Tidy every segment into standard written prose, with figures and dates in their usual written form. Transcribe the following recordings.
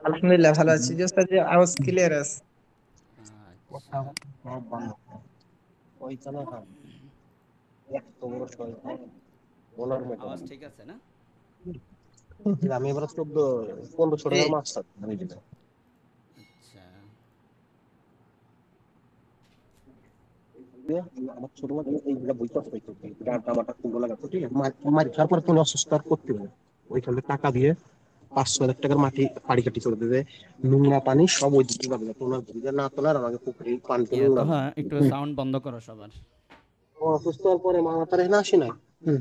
আলহামদুলিল্লাহ ভালো আছি যে ওস্তাদ, যে আওয়াজ ক্লিয়ার আছে। আচ্ছা। আওয়াজ ঠিক আছে না? আমি এবার 1400 জি। টাকার মাছ আমি দিলাম। আচ্ছা। আমার ছোট মাছ এইগুলা বইতে পাইতো, টামাটা কুমড়ো লাগাতো, ঠিক আছে, মারি খাওয়ার পর তুমি অসুস্থ আর করতে হবে ওইখানে টাকা দিয়ে 500,000 টাকার মাটি পাড়ি কাটি করে দেবে, নোংরা পানি সব ওই দিকে যাবে, তোমার ভিজে না তোলার আমাকে পুকুরে পানিতে নোংরা তোহা দেবে। একটু সাউন্ড বন্ধ করো সবার। অসুস্থ হওয়ার পরে মা তার এখানে আসি না,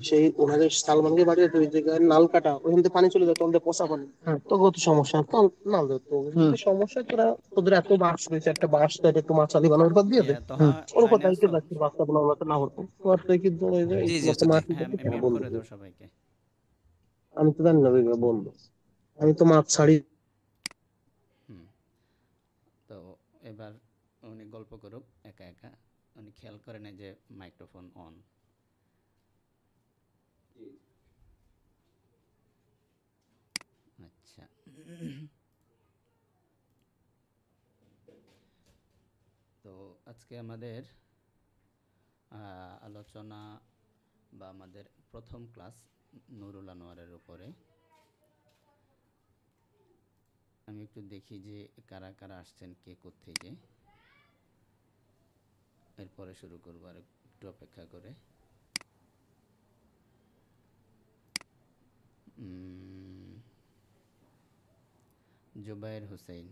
সেই ওনাদের সালমানকে বাড়িয়ে ওই জায়গায় নাল কাটা ওইখান থেকে পানি চলে যেত, আমাদের পচা পানি। তো কত সমস্যা, তো নাল যেত যদি সমস্যা, তোরা তোদের এত বাস রয়েছে, একটা বাস তাই একটু মাছালি বানানোর পর দিয়ে দে, তোহা ওর উপর লাইনে দায়িত্ব আসো? রাখছি, বাচ্চা বানানো না হতো তোমার তো কিন্তু ওই যে জি জি তোমার তো ওস্তাদ জি। মাছ হ্যাঁ, কেন মিউট বলবো, করে দাও সবাইকে। আমি তো জানি না ওইগুলো বলবো, আমি তো মাছ ছাড়ি। হুম। তো এবার উনি গল্প করুক একা একা। উনি খেয়াল করে না যে মাইক্রোফোন অন। আচ্ছা। তো আজকে আমাদের আলোচনা বা আমাদের প্রথম ক্লাস নুরুল আনোয়ারের উপরে। আমি একটু দেখি যে কারা কারা আসছেন, কে কোত্থেকে। এরপরে শুরু করবো, আর একটু অপেক্ষা করে। জুবায়ের হোসেন।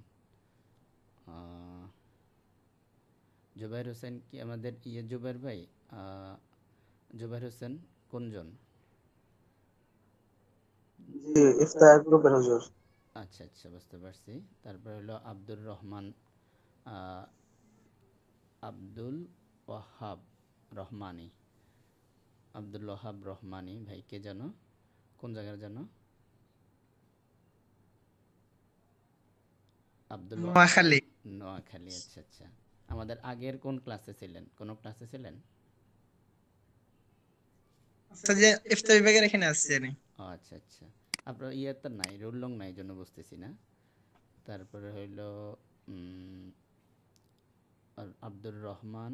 জুবায়ের হোসেন কি আমাদের জুবায়ের ভাই? জুবায়ের হোসেন কোনজন? জি, ইফতার গ্রুপের হুজুর। আচ্ছা আচ্ছা, বুঝতে পারছি। তারপর হলো আব্দুর রহমান, আহ, আব্দুল ওয়াহাব রহমানি। আব্দুল ওয়াহাব রহমানি ভাই কে জানো? কোন জায়গার জানো? আব্দুল নোয়াখালী। নোয়াখালী। আচ্ছা আচ্ছা। আমাদের আগের কোন ক্লাসে ছিলেন? কোন ক্লাসে ছিলেন? ওস্তাদ যে ইফতার বিভাগের এখানে আসছি আমি। ও আচ্ছা আচ্ছা। আপনার তো নাই, রোল লং নাই, জন্য বুঝতেছি না। তারপরে হইল আব্দুর রহমান,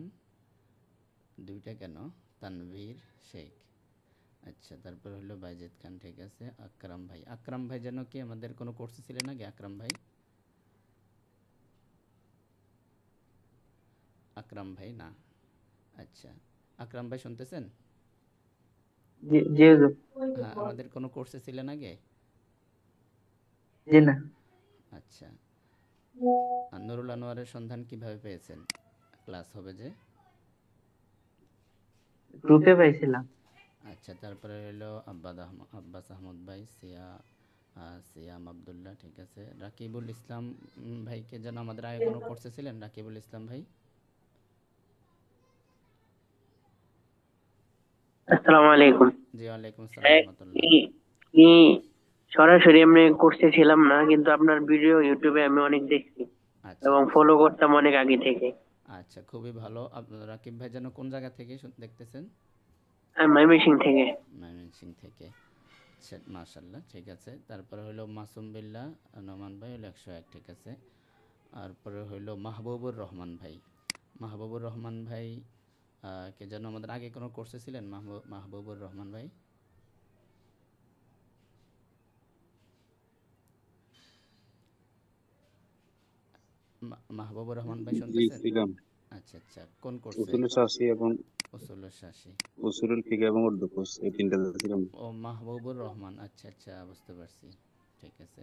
দুইটা কেন? তানভীর শেখ। আচ্ছা, তারপর হলো বাইজিদ খান, ঠিক আছে। আকরাম ভাই। আকরাম ভাই যেন কি আমাদের কোনো কোর্সে ছিলেন আগে? আকরাম ভাই, আকরাম ভাই না। আচ্ছা, আকরাম ভাই শুনতেছেন? জি জি হুজুর। হ্যাঁ, আমাদের কোনো কোর্সে ছিলেন আগে? জি না, আচ্ছা। আর নুরুল আনোয়ারের সন্ধান কিভাবে পেয়েছেন? ক্লাস হবে যে। গ্রুপে পাইছিলাম। আচ্ছা, তারপরে হলো আব্বাস আহমদ ভাই, সিয়াম আবদুল্লাহ, ঠিক আছে। রাকিবুল ইসলাম ভাইকে যেন আমাদের আগে কোনো কোর্সে ছিলেন? রাকিবুল ইসলাম ভাই। আসসালামু আলাইকুম। জি, ওয়ালাইকুম আসসালাম হ্যাঁ, রহমতুল্লাহ। কি সরাসরি এমনি কোর্সে ছিলাম না, কিন্তু আপনার ভিডিও ইউটিউবে আমি অনেক দেখছি আচ্ছা এবং আচ্ছা ফলো করতাম অনেক আগে থেকে। আচ্ছা, খুবই ভালো। রাকিব ভাই যেন কোন জায়গা থেকে দেখতেছেন? আমি ময়মনসিং থেকে। ময়মনসিং থেকে। আচ্ছা, মাশাল্লাহ, ঠিক আছে। তারপরে হলো মাসুম বিল্লাহ নোমান ভাই হলো 101, ঠিক আছে। তারপরে হইলো মাহবুবুর রহমান ভাই। মাহবুবুর রহমান ভাই কে যেন আমাদের আগে কোনো কোর্সে ছিলেন? মাহবুবুর রহমান ভাই। মাহবুবুর রহমান ভাই জি শুনতেছেন? ছিলাম। আচ্ছা আচ্ছা, কোন কোর্সে? উসুলের শাসি এবং উসুল শাসি। উসুলুল ফিকহ এবং উর্দু কোর্স, এই তিনটাতে ছিলাম। ও মাহবুবুর রহমান, আচ্ছা আচ্ছা, বুঝতে পারছি, ঠিক আছে।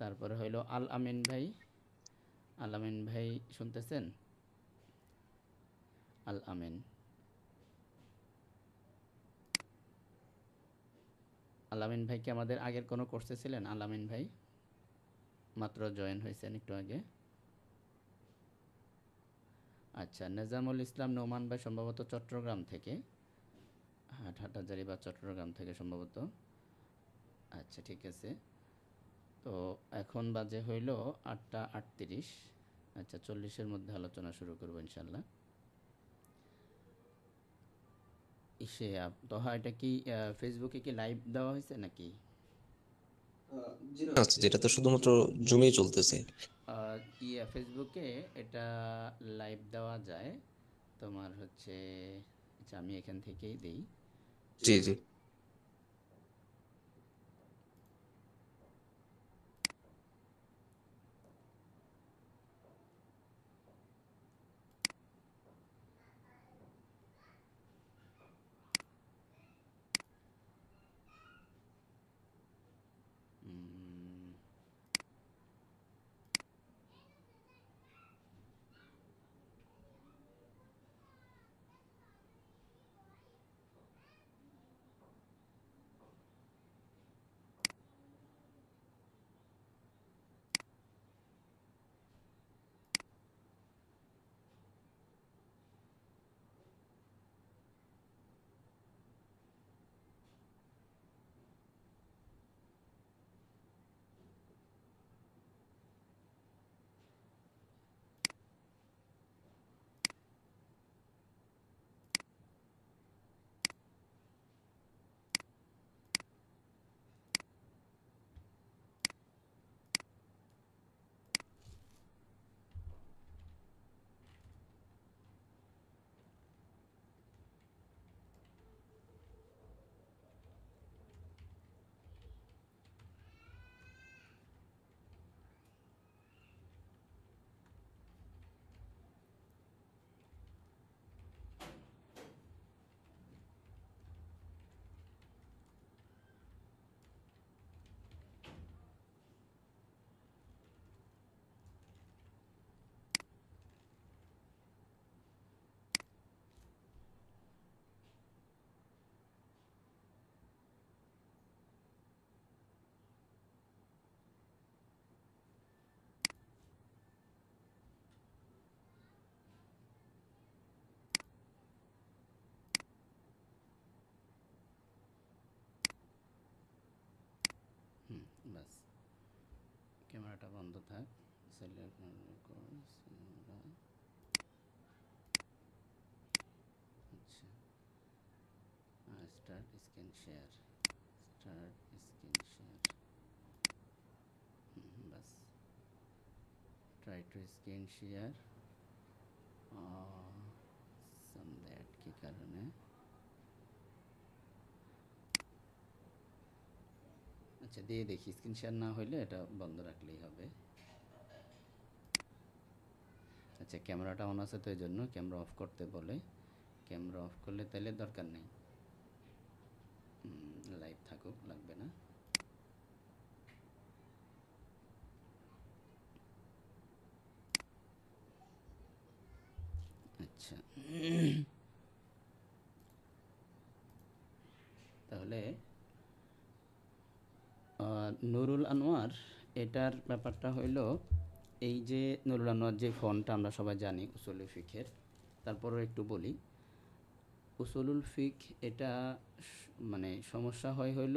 তারপরে হইলো আল আমিন ভাই। আল আমিন ভাই শুনতেছেন? আল আমিন। আল আমিন ভাই কি আমাদের আগের কোনো কোর্সে ছিলেন? আল আমিন ভাই মাত্র জয়েন হয়েছেন একটু আগে। আচ্ছা, নেজামুল ইসলাম নোমান ভাই সম্ভবত চট্টগ্রাম থেকে, হাটহাজারী বা চট্টগ্রাম থেকে সম্ভবত। আচ্ছা, ঠিক আছে। তো এখন বাজে হইল 8টা 38। আচ্ছা, 40-এর মধ্যে আলোচনা শুরু করবো ইনশাল্লাহ। তো হ্যাঁ, এটা কি ফেসবুকে কি লাইভ দেওয়া হয়েছে নাকি? আছে যেটা তো শুধুমাত্র জুমেই চলতেছে। ফেসবুকে এটা লাইভ দেওয়া যায় তোমার হচ্ছে। আচ্ছা আমি এখান থেকেই দেই। জি জি। উম, ব্যাস ক্যামেরাটা বন্ধ থাক। সিলেক্ট আচ্ছা start screen share, start screen share. ব্যাস try to screen share some that কি কারণে। আচ্ছা দিয়ে দেখি, স্ক্রিন শেয়ার না হইলে এটা বন্ধ রাখলেই হবে। আচ্ছা ক্যামেরাটা অন আছে তো এই জন্য ক্যামেরা অফ করতে বলে, ক্যামেরা অফ করলে তাহলে দরকার নেই, লাইভ থাকুক, লাগবে না। আচ্ছা তাহলে নুরুল আনোয়ার, এটার ব্যাপারটা হইল এই যে নুরুল আনোয়ার যে ফোনটা আমরা সবাই জানি উসুলুল ফিকের, তারপরও একটু বলি উসুলুল ফিক এটা মানে সমস্যা হইল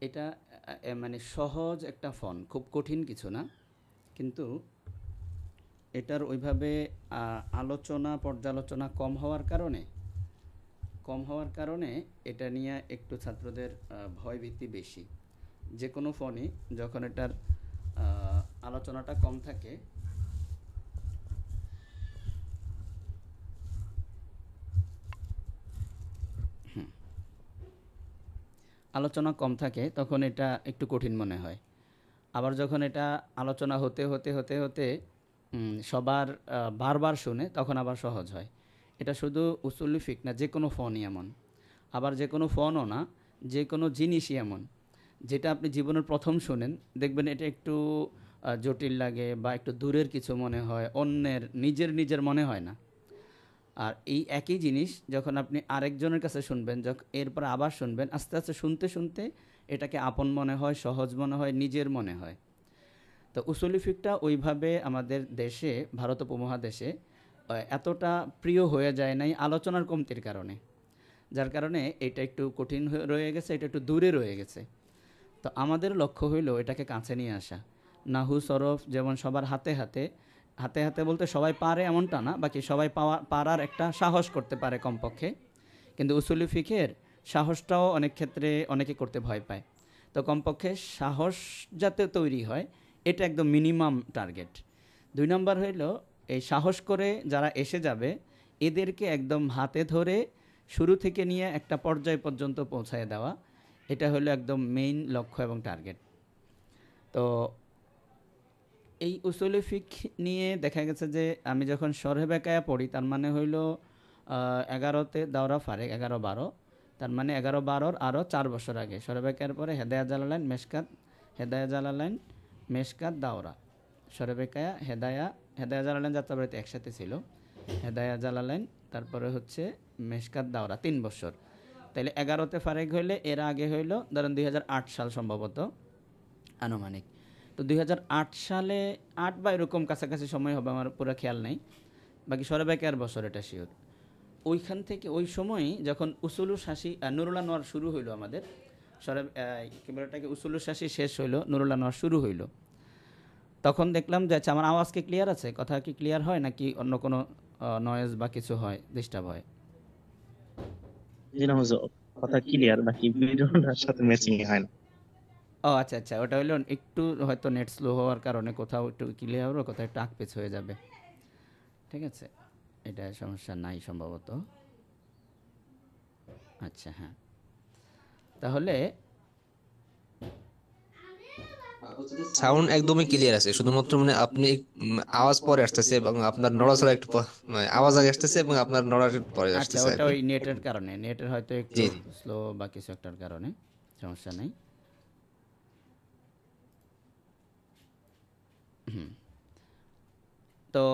এটা মানে সহজ একটা ফোন, খুব কঠিন কিছু না, কিন্তু এটার ওইভাবে আলোচনা পর্যালোচনা কম হওয়ার কারণে এটা নিয়ে একটু ছাত্রদের ভয়ভীতি বেশি। যে কোনো ফোনই যখন এটার আলোচনাটা কম থাকে আলোচনা কম থাকে তখন এটা একটু কঠিন মনে হয়। আবার যখন এটা আলোচনা হতে হতে হতে হতে সবার বারবার শুনে তখন আবার সহজ হয়। এটা শুধু উসুলি ফিক না, যে কোনো ফোনই এমন। আবার যে কোনো ফোনও না, যে কোনো জিনিসই এমন যেটা আপনি জীবনের প্রথম শোনেন দেখবেন এটা একটু জটিল লাগে বা একটু দূরের কিছু মনে হয়, অন্যের, নিজের মনে হয় না। আর এই একই জিনিস যখন আপনি আরেকজনের কাছে শুনবেন, এরপর আবার শুনবেন, আস্তে আস্তে শুনতে শুনতে এটাকে আপন মনে হয়, সহজ মনে হয়, নিজের মনে হয়। তো উসুলি ফিকটা ওইভাবে আমাদের দেশে, ভারত উপমহাদেশে এতটা প্রিয় হয়ে যায় নাই আলোচনার কমতির কারণে, যার কারণে এটা একটু কঠিন রয়ে গেছে, এটা একটু দূরে রয়ে গেছে। তো আমাদের লক্ষ্য হইল এটাকে কাছে নিয়ে আসা। নাহু সরফ যেমন সবার হাতে হাতে, হাতে হাতে বলতে সবাই পারে এমনটা না, বাকি সবাই পারার একটা সাহস করতে পারে কমপক্ষে, কিন্তু উসুলি ফিকের সাহসটাও অনেক ক্ষেত্রে অনেকে করতে ভয় পায়। তো কমপক্ষে সাহস যাতে তৈরি হয় এটা একদম মিনিমাম টার্গেট। 2 নম্বর হইল এই সাহস করে যারা এসে যাবে এদেরকে একদম হাতে ধরে শুরু থেকে নিয়ে একটা পর্যায় পর্যন্ত পৌঁছায় দেওয়া, এটা হলো একদম মেইন লক্ষ্য এবং টার্গেট। তো এই উসুলে ফিক নিয়ে দেখা গেছে যে আমি যখন শরহে বেকায়া পড়ি তার মানে হইল 11তে দাওরা ফারেক 11-12, তার মানে 11-12 আরও 4 বছর আগে শরহে বেকায়ার পরে হেদায়া জালালাইন মেশকাত, হেদায়া জালালাইন মেশকাত দাওরা, শরহে বেকায়া হেদায়া জালালাইন যাত্রাবাড়িতে একসাথে ছিল, হেদায়া জালালাইন তারপরে হচ্ছে মেশকাত দাওরা 3 বছর। তাইলে 11তে ফারেক হইলে এর আগে হইল ধরেন 2008 সাল সম্ভবত আনুমানিক। তো 2008 সালে 8 বা এরকম কাছাকাছি সময় হবে, আমার পুরো খেয়াল নেই, বাকি শরহে বেকায়ার বছর এটা শিওর। ওইখান থেকে ওই সময় যখন উসুলুল শাসি নুরুল আনোয়ার শুরু হইলো আমাদের কি বলে এটাকে উসুলুল শাসি শেষ হইলো, নুরুল আনোয়ার শুরু হইলো, তখন দেখলাম যে আচ্ছা আমার আওয়াজ কি ক্লিয়ার আছে, কথা কি ক্লিয়ার হয় নাকি অন্য কোনো নয়েজ বা কিছু হয়, ডিস্টার্ব হয়? জি না হুজুর, কথা ক্লিয়ার, বাকি ভিডিওটার সাথে ম্যাচিং হয় না। ও আচ্ছা আচ্ছা, ওটা হলো একটু হয়তো নেট স্লো হওয়ার কারণে কোথাও একটু ক্লিয়ার হবে, কোথাও একটু আকপেচ হয়ে যাবে, ঠিক আছে, এটা সমস্যা নাই সম্ভবত। আচ্ছা হ্যাঁ, তাহলে সাউন্ড একদমই ক্লিয়ার আছে, শুধুমাত্র মানে আপনি আওয়াজ পরে আসতেছে এবং আপনার নড়াচড়া একটু মানে আওয়াজ আগে আসতেছে এবং আপনার নড়া পরে আচ্ছা আসতেছে আর ওটা কি। ওই নেটের কারণে, নেটের হয়তো একটু জি স্লো বা কিছু একটার কারণে, সমস্যা নেই। তো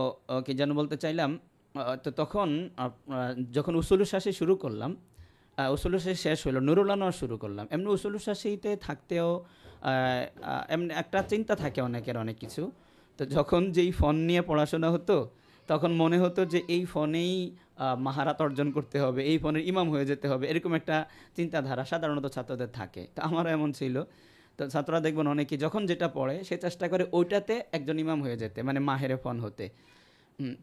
কি যেন বলতে চাইলাম, তো তখন যখন উসুলুল শাসি শুরু করলাম, উসুলুল শাসি শেষ হলো, নুরুল আনোয়ার শুরু করলাম। এমনি উসুলুল শাসিতে থাকতেও এমনি একটা চিন্তা থাকে অনেকের অনেক কিছু। তো যখন যেই ফোন নিয়ে পড়াশোনা হতো তখন মনে হতো যে এই ফোনেই মাহারাত অর্জন করতে হবে, এই ফোনের ইমাম হয়ে যেতে হবে, এরকম একটা চিন্তাধারা সাধারণত ছাত্রদের থাকে। তো আমারও এমন ছিল। তো ছাত্ররা দেখবেন অনেকে যখন যেটা পড়ে সে চেষ্টা করে ওইটাতে একজন ইমাম হয়ে যেতে, মানে মাহেরে ফোন হতে।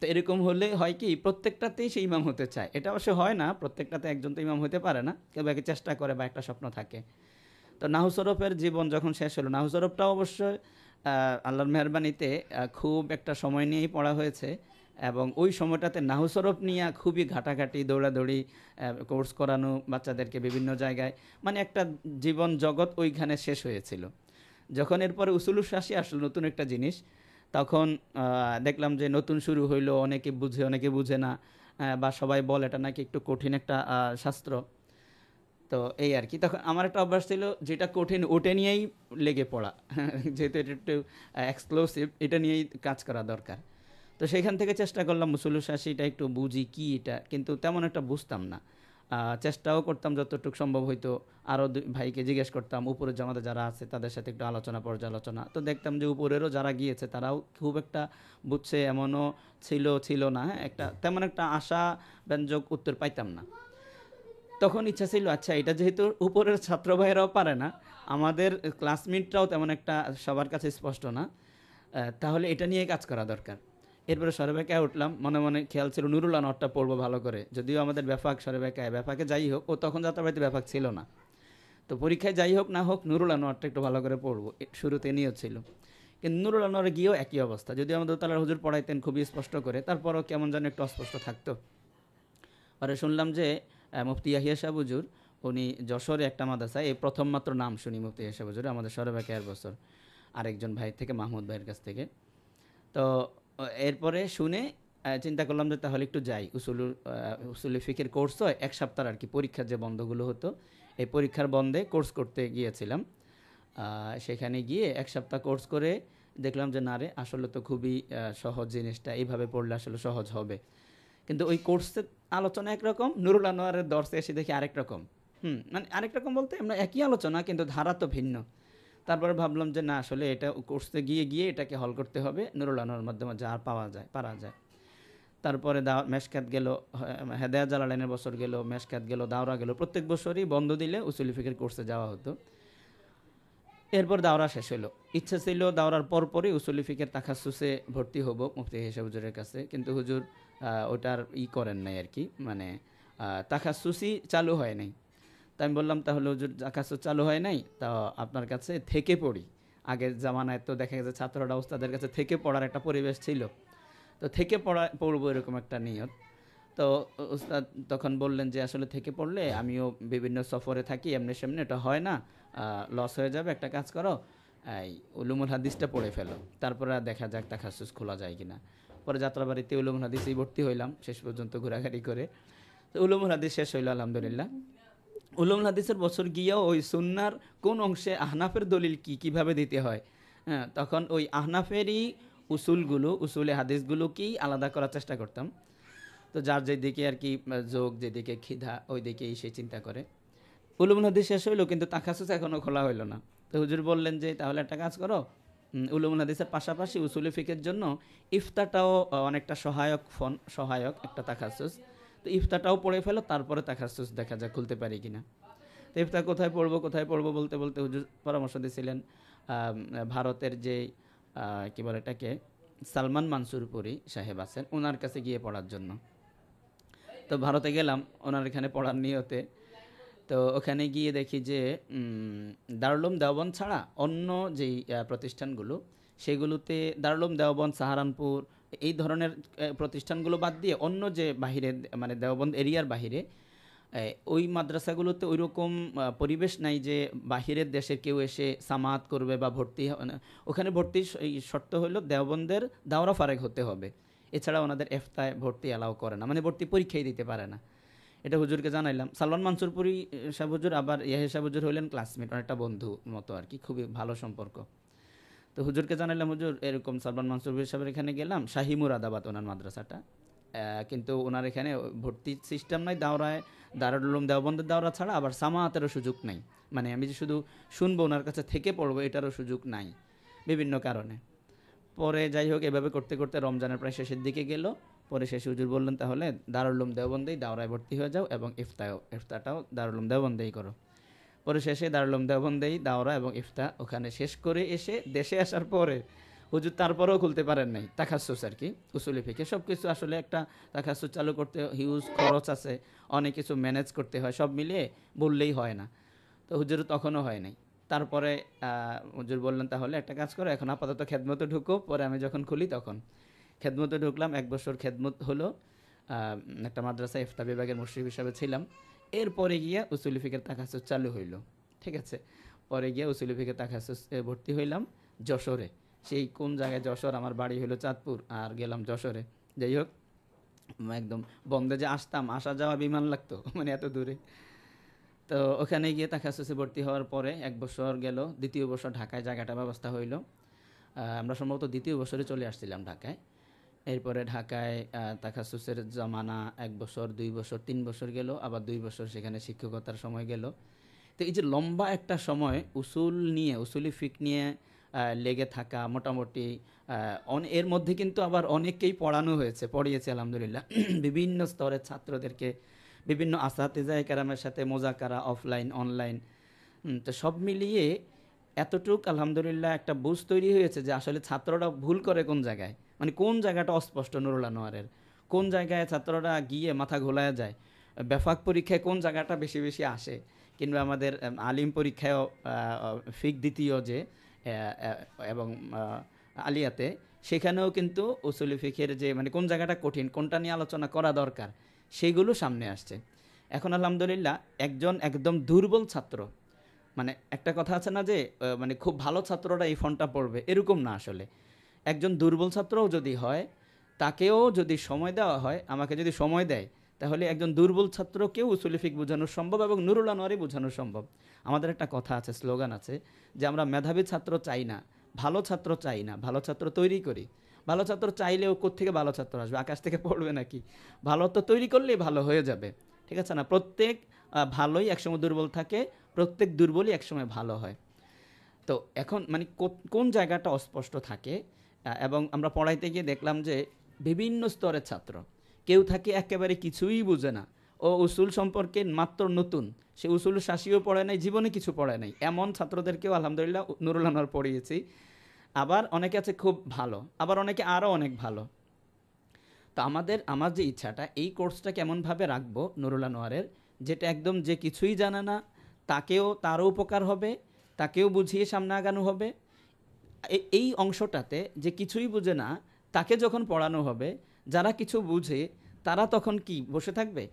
তো এরকম হলে হয় কি প্রত্যেকটাতেই সে ইমাম হতে চায়, এটা অবশ্য হয় না, প্রত্যেকটাতে একজন তো ইমাম হতে পারে না, কেউ একে চেষ্টা করে বা একটা স্বপ্ন থাকে। তো নাহু সরফের জীবন যখন শেষ হলো, নাহু সরফটাও অবশ্যই আল্লাহর মেহরবানিতে খুব একটা সময় নিয়েই পড়া হয়েছে, এবং ওই সময়টাতে নাহু সরফ নিয়ে খুবই ঘাটাঘাটি দৌড়াদৌড়ি কোর্স করানো বাচ্চাদেরকে বিভিন্ন জায়গায়, মানে একটা জীবন জগৎ ওইখানে শেষ হয়েছিল। যখন এরপরে উসুলুল শাসি আসলো নতুন একটা জিনিস, তখন দেখলাম যে নতুন শুরু হইলো, অনেকে বুঝে অনেকে বুঝে না, বা সবাই বলে এটা নাকি একটু কঠিন একটা শাস্ত্র। তো এই আর কি, তখন আমার একটা অভ্যাস ছিল যেটা কঠিন ওটা নিয়েই লেগে পড়া যেহেতু এটা একটু এক্সক্লুসিভ, এটা নিয়েই কাজ করা দরকার। তো সেখান থেকে চেষ্টা করলাম উসুলুল শাসিটা একটু বুঝি কি এটা, কিন্তু তেমন একটা বুঝতাম না। চেষ্টাও করতাম যতটুকু সম্ভব হইতো, আরও ভাইকে জিজ্ঞেস করতাম, উপরের জামাতে যারা আছে তাদের সাথে একটু আলোচনা পর্যালোচনা, তো দেখতাম যে উপরেরও যারা গিয়েছে তারাও খুব একটা বুঝছে এমনও ছিল না, হ্যাঁ, একটা তেমন একটা আশাব্যঞ্জক উত্তর পাইতাম না। তখন ইচ্ছা ছিল আচ্ছা এটা যেহেতু উপরের ছাত্র ভাইয়েরাও পারে না, আমাদের ক্লাসমেটরাও তেমন একটা সবার কাছে স্পষ্ট না, তাহলে এটা নিয়ে কাজ করা দরকার। এরপরে শরবেকায় উঠলাম, মনে মনে খেয়াল ছিল নুরুল আনোয়ারটা পড়বো ভালো করে, যদিও আমাদের ব্যাপক শরবেকায় ব্যাপাকে যাই হোক, ও তখন যাত্রাবাড়িতে ব্যাপক ছিল না, তো পরীক্ষায় যাই হোক না হোক নুরুল আনোয়ারটা একটু ভালো করে পড়বো, শুরুতে নিয়ত ছিল। কিন্তু নুরুল আনোয়ারে গিয়েও একই অবস্থা, যদিও আমাদের দোতলার হুজুর পড়াইতেন খুবই স্পষ্ট করে, তারপরও কেমন যেন একটু অস্পষ্ট থাকতো। পরে শুনলাম যে মুফতি ইয়াহিয়া শাহ হুজুর উনি যশোরে একটা মাদ্রাসায়, এই প্রথম মাত্র নাম শুনি মুফতি ইয়াহিয়া শাহ হুজুর, আমাদের শরবেকায়ার বছর আরেকজন ভাই থেকে, মাহমুদ ভাইয়ের কাছ থেকে। তো এরপরে শুনে চিন্তা করলাম যে তাহলে একটু যাই, উসুলুল ফিকের কোর্স হয় 1 সপ্তাহ আর কি, পরীক্ষার যে বন্ধগুলো হতো এই পরীক্ষার বন্ধে কোর্স করতে গিয়েছিলাম। সেখানে গিয়ে 1 সপ্তাহ কোর্স করে দেখলাম যে না রে, আসলে তো খুবই সহজ জিনিসটা, এইভাবে পড়লে আসলে সহজ হবে। কিন্তু ওই কোর্সের আলোচনা একরকম, নুরুল আনোয়ারের দর্শে এসে দেখি আরেক রকম। মানে আরেক রকম বলতে আমরা একই আলোচনা কিন্তু ধারা তো ভিন্ন। তারপরে ভাবলাম যে না আসলে এটা কোর্সে গিয়ে এটাকে হল করতে হবে, নুরুল আনোয়ারের মাধ্যমে যা পারা যায়। তারপরে মেশকাত গেল, হেদায়া জালালাইনের বছর গেল, মেশকাত গেল, দাওরা গেল, প্রত্যেক বছরই বন্ধ দিলে উসুল ফিকের কোর্সে যাওয়া হতো। এরপর দাওরা শেষ হলো, ইচ্ছা ছিল দাওরার পরপরই উসুল ফিকের তাখাসুসে ভর্তি হব মুফতি হিসাব হুজুরের কাছে, কিন্তু হুজুর ওটার করেন নাই আর কি, মানে তাখাসুসি চালু হয় নাই। তা আমি বললাম, তাহলে হুজুর তাকাসুস চালু হয় নাই, তা আপনার কাছে থেকে পড়ি। আগের জামানায় তো দেখা গেছে ছাত্ররা ওস্তাদের কাছে থেকে পড়ার একটা পরিবেশ ছিল, তো থেকে পড়বো এরকম একটা নিয়ত। তো উস্তাদ তখন বললেন যে আসলে থেকে পড়লে আমিও বিভিন্ন সফরে থাকি, এমনি সেমনি এটা হয় না, লস হয়ে যাবে, একটা কাজ করো, এই উলুমুল হাদিসটা পড়ে ফেলো, তারপরে আর দেখা যাক তাখাসুস খোলা যায় কিনা। পরে যাত্রাবাড়িতে উলুমুল হাদিসেই ভর্তি হইলাম শেষ পর্যন্ত ঘোরাঘুরি করে। তো উলুমুল হাদিস শেষ হইলো আলহামদুলিল্লাহ। উলুমুল হাদিসের বছর গিয়েও ওই সুন্নার কোন অংশে আহনাফের দলিল কিভাবে দিতে হয়, হ্যাঁ, তখন ওই আহনাফেরই উসুলে হাদিসগুলোকেই আলাদা করার চেষ্টা করতাম। তো যার যেদিকে আর কি যোগ, যেদিকে খিদা, ওই দিকেই সে চিন্তা করে। উলুমুল হাদিস শেষ হইলো, কিন্তু তাখাসুস এখনও খোলা হইলো না। তো হুজুর বললেন যে তাহলে একটা কাজ করো, উলুমুল হাদিসের পাশাপাশি উসুলে ফিকের জন্য ইফতাটাও অনেকটা সহায়ক একটা তাখাসুস। তো ইফতাটাও পড়ে ফেলো, তারপরে তাখাসুস দেখা যাক খুলতে পারি কিনা। তো ইফতা কোথায় পড়বো বলতে বলতে হুজুর পরামর্শ দিয়েছিলেন ভারতের যে কি বলে এটাকে, সালমান মানসুরপুরি সাহেব আছেন, ওনার কাছে গিয়ে পড়ার জন্য। তো ভারতে গেলাম ওনার এখানে পড়ার নিয়তে। তো ওখানে গিয়ে দেখি যে দারুল উলুম দেওবন্দ ছাড়া অন্য যেই প্রতিষ্ঠানগুলো, সেগুলোতে দারুল উলুম দেওবন্দ, সাহারানপুর, এই ধরনের প্রতিষ্ঠানগুলো বাদ দিয়ে অন্য যে বাহিরে, মানে দেওবন্দ এরিয়ার বাহিরে, ওই মাদ্রাসাগুলোতে ওই রকম পরিবেশ নাই যে বাহিরের দেশের কেউ এসে সামাত করবে বা ভর্তি ওখানে ভর্তির এই শর্ত হলো দেওবন্দের দাওরা ফারেক হতে হবে, এছাড়া ওনাদের এফতায় ভর্তি অ্যালাউ করে না, মানে ভর্তি পরীক্ষাই দিতে পারে না। এটা হুজুরকে জানাইলাম। সালমান মানসুরপুরি সাহেব হুজুর, আবার ইয়াহিয়া সাহেব হুজুর হইলেন ক্লাসমেট, অনেকটা বন্ধু মতো আর কি, খুবই ভালো সম্পর্ক। তো হুজুরকে জানাইলাম, হুজুর এরকম সালমান মানসুরপুরি সাহেবের এখানে গেলাম, শাহী মুরাদাবাদ ওনার মাদ্রাসাটা, কিন্তু ওনার এখানে ভর্তি সিস্টেম নাই, দারুল উলুম দেওবন্দের দাওরা ছাড়া আবার সামাতেরও সুযোগ নাই, মানে আমি যে শুধু শুনবো ওনার কাছে থেকে পড়বো এটারও সুযোগ নাই বিভিন্ন কারণে। পরে যাই হোক, এভাবে করতে করতে রমজানের প্রায় শেষের দিকে গেল। পরে শেষে হুজুর বললেন, তাহলে দারুল উলুম দেওবন্দেই দাওরায় ভর্তি হয়ে যাও এবং ইফতাটাও দারুল উলুম দেওবন্দেই করো। পরে শেষে দারুল উলুম দেওবন্দেই দাওরা এবং ইফতা ওখানে শেষ করে এসে দেশে আসার পরে হুজুর তারপরেও খুলতে পারেন নাই তাখাসুস আর কি, উসুলি ফিকে সব কিছু। আসলে একটা তাখাসুস চালু করতে হিউজ খরচ আছে, অনেক কিছু ম্যানেজ করতে হয়, সব মিলিয়ে বললেই হয় না। তো হুজুর তখনও হয় নাই। তারপরে হুজুর বললেন, তাহলে একটা কাজ করো, এখন আপাতত খেদমতে ঢুকো, পরে আমি যখন খুলি তখন। খেদমতে ঢুকলাম, 1 বছর খেদমত হলো, একটা মাদ্রাসা ইফতা বিভাগের মুশরিফ হিসাবে ছিলাম। এরপরে গিয়ে উসুলি ফিকের তাখাসুস চালু হইলো, ঠিক আছে। পরে গিয়ে উসুলি ফিকের তাখাসুস ভর্তি হইলাম যশোরে। সেই কোন জায়গায়, যশোর, আমার বাড়ি হলো চাঁদপুর, আর গেলাম যশোরে। যাই হোক, একদম বন্ধে যে আসতাম, আসা যাওয়া বিমান লাগতো, মানে এত দূরে। তো ওখানে গিয়ে তাখাসুসে ভর্তি হওয়ার পরে 1 বছর গেল, দ্বিতীয় বছর ঢাকায় জায়গাটা ব্যবস্থা হইলো। আমরা সম্ভবত দ্বিতীয় বছরে চলে আসছিলাম ঢাকায়। এরপরে ঢাকায় তাখাসুসের জমানা 1 বছর, 2 বছর, 3 বছর গেল, আবার 2 বছর সেখানে শিক্ষকতার সময় গেল। তো এই যে লম্বা একটা সময় উসুলি ফিক নিয়ে লেগে থাকা, মোটামুটি এর মধ্যে কিন্তু আবার অনেককেই পড়িয়েছে আলহামদুলিল্লাহ। বিভিন্ন স্তরের ছাত্রদেরকে, বিভিন্ন আসাতিজায়ে কেরামের সাথে মোজাকারা, অফলাইন অনলাইন। তো সব মিলিয়ে এতটুক আলহামদুলিল্লাহ একটা বুঝ তৈরি হয়েছে যে আসলে ছাত্ররা ভুল করে কোন জায়গায়, মানে কোন জায়গাটা অস্পষ্ট নুরুল আনোয়ারের, কোন জায়গায় ছাত্ররা গিয়ে মাথা ঘোলায় যায়, বেফাক পরীক্ষায় কোন জায়গাটা বেশি বেশি আসে, কিংবা আমাদের আলিম পরীক্ষায়ও ফিক দ্বিতীয় যে এবং আলিয়াতে, সেখানেও কিন্তু উসুলি ফিকের যে মানে কোন জায়গাটা কঠিন, কোনটা নিয়ে আলোচনা করা দরকার, সেগুলো সামনে আসছে। এখন আলহামদুলিল্লাহ একজন একদম দুর্বল ছাত্র, মানে একটা কথা আছে না যে মানে খুব ভালো ছাত্ররা এই ফোনটা পড়বে, এরকম না। আসলে একজন দুর্বল ছাত্রও যদি হয়, তাকেও যদি সময় দেওয়া হয়, আমাকে যদি সময় দেয়, তাহলে একজন দুর্বল ছাত্রকেও উসুলি ফিক বোঝানো সম্ভব এবং নুরুল আনোয়ারই বোঝানো সম্ভব। আমাদের একটা কথা আছে, স্লোগান আছে, যে আমরা মেধাবী ছাত্র চাই না, ভালো ছাত্র চাই না, ভালো ছাত্র তৈরি করি। ভালো ছাত্র চাইলেও কোত্থেকে ভালো ছাত্র আসবে, আকাশ থেকে পড়বে নাকি? ভালো তো তৈরি করলেই ভালো হয়ে যাবে, ঠিক আছে না? প্রত্যেক ভালোই একসময় দুর্বল থাকে, প্রত্যেক দুর্বলই একসময় ভালো হয়। তো এখন মানে কোন জায়গাটা অস্পষ্ট থাকে, এবং আমরা পড়াইতে গিয়ে দেখলাম যে বিভিন্ন স্তরের ছাত্র, কেউ থাকে একেবারে কিছুই বুঝে না, ও উসুল সম্পর্কে মাত্র নতুন, সে উসুল শাসিও পড়ে নাই, জীবনে কিছু পড়ে নাই, এমন ছাত্রদেরকেও আলহামদুলিল্লাহ নুরুল আনোয়ার পড়িয়েছি। আবার অনেকে আছে খুব ভালো, আবার অনেকে আরও অনেক ভালো। তো আমার যে ইচ্ছাটা, এই কোর্সটা কেমনভাবে রাখবো নুরুল আনোয়ারের, যেটা একদম যে কিছুই জানে না তারও উপকার হবে, তাকেও বুঝিয়ে সামনে আগানো হবে। এই অংশটাতে যে কিছুই বুঝে না তাকে যখন পড়ানো হবে, যারা কিছু বুঝে তারা তখন কি বসে থাকবে?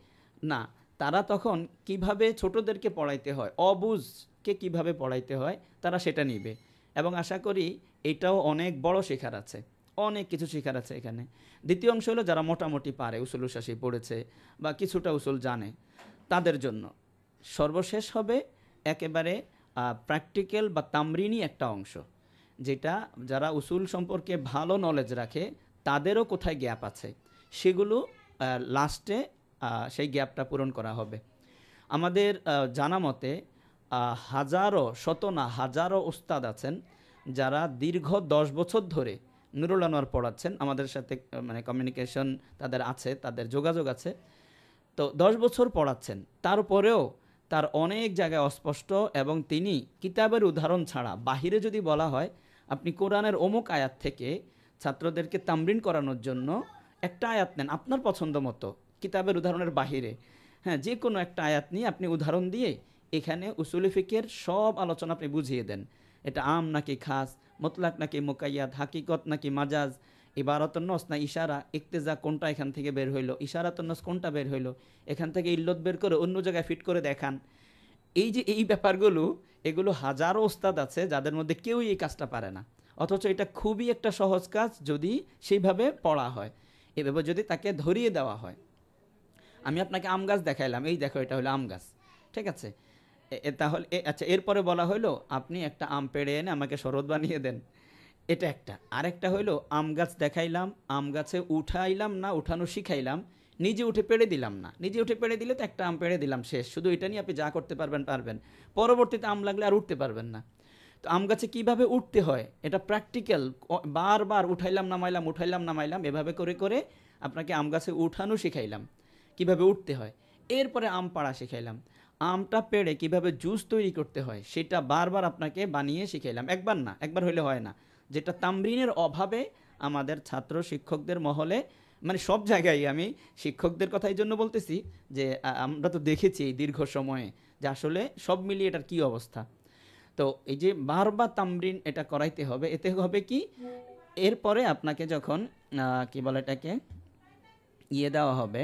না, তারা তখন কিভাবে ছোটদেরকে পড়াইতে হয়, অবুঝকে কিভাবে পড়াইতে হয় তারা সেটা নিবে। এবং আশা করি এটাও অনেক বড় শেখার আছে, অনেক কিছু শেখার আছে এখানে। দ্বিতীয় অংশ হলো যারা মোটামুটি পারে, উসুল উসাসি পড়েছে বা কিছুটা উসুল জানে, তাদের জন্য সর্বশেষ হবে একেবারে প্র্যাকটিক্যাল বা তামরিনি একটা অংশ, যেটা যারা উসুল সম্পর্কে ভালো নলেজ রাখে তাদেরও কোথায় গ্যাপ আছে সেগুলো লাস্টে সেই গ্যাপটা পূরণ করা হবে। আমাদের জানা মতে হাজারো, শত না হাজারো উস্তাদ আছেন যারা দীর্ঘ 10 বছর ধরে নুরুল আনোয়ার পড়াচ্ছেন, আমাদের সাথে মানে কমিউনিকেশন তাদের আছে, তাদের যোগাযোগ আছে। তো 10 বছর পড়াচ্ছেন, তারপরেও তার অনেক জায়গায় অস্পষ্ট, এবং তিনি কিতাবের উদাহরণ ছাড়া বাহিরে যদি বলা হয় আপনি কোরআনের অমুক আয়াত থেকে ছাত্রদেরকে তামরিন করানোর জন্য একটা আয়াত নেন আপনার পছন্দ মতো, কিতাবের উদাহরণের বাহিরে, হ্যাঁ, যে কোনো একটা আয়াত নিয়ে আপনি উদাহরণ দিয়ে এখানে উসুল ফিকের সব আলোচনা আপনি বুঝিয়ে দেন। এটা আম নাকি খাস, মতলাক নাকি মুকাইয়াদ, হাকিকত নাকি মাজাজ, ইবারাতুন নস না ইশারা, ইক্তেজা কোনটা এখান থেকে বের হইলো, ইশারাতুন নস কোনটা বের হইলো, এখান থেকে ইল্লত বের করে অন্য জায়গায় ফিট করে দেখান। এই যে এই ব্যাপারগুলো, এগুলো হাজারো ওস্তাদ আছে যাদের মধ্যে কেউই এই কাজটা পারে না, অথচ এটা খুবই একটা সহজ কাজ যদি সেইভাবে পড়া হয়, এভাবে যদি তাকে ধরিয়ে দেওয়া হয়। আমি আপনাকে আম গাছ দেখাইলাম, এই দেখো এটা হলো আম গাছ, ঠিক আছে? তাহলে আচ্ছা, এরপরে বলা হলো আপনি একটা আম পেড়ে এনে আমাকে শরবত বানিয়ে দেন, এটা একটা। আরেকটা হলো আম গাছ দেখাইলাম, আম গাছে উঠাইলাম না, উঠানো শিখাইলাম, নিজে উঠে পেড়ে দিলাম না, নিজে উঠে পেড়ে দিলে তো একটা আম পেড়ে দিলাম, শেষ। শুধু এটা নিয়ে আপনি যা করতে পারবেন, পরবর্তীতে আম লাগলে আর উঠতে পারবেন না। তো আম গাছে কীভাবে উঠতে হয় এটা প্র্যাকটিক্যাল, বারবার উঠাইলাম নামাইলাম, এভাবে করে করে আপনাকে আম গাছে উঠানো শিখাইলাম কিভাবে উঠতে হয়। এরপরে আম পাড়া শিখাইলাম, আমটা পেড়ে কিভাবে জুস তৈরি করতে হয় সেটা বারবার আপনাকে বানিয়ে শিখাইলাম, একবার না, একবার হইলে হয় না। যেটা তামরিনের অভাবে আমাদের ছাত্র শিক্ষকদের মহলে, মানে সব জায়গায়, আমি শিক্ষকদের কথা এই জন্য বলতেছি যে আমরা তো দেখেছি এই দীর্ঘ সময়ে যে আসলে সব মিলিয়ে এটার কী অবস্থা। তো এই যে বারবার তামরিন এটা করাইতে হবে, এতে হবে কি, এরপরে আপনাকে যখন কি বলে এটাকে দেওয়া হবে,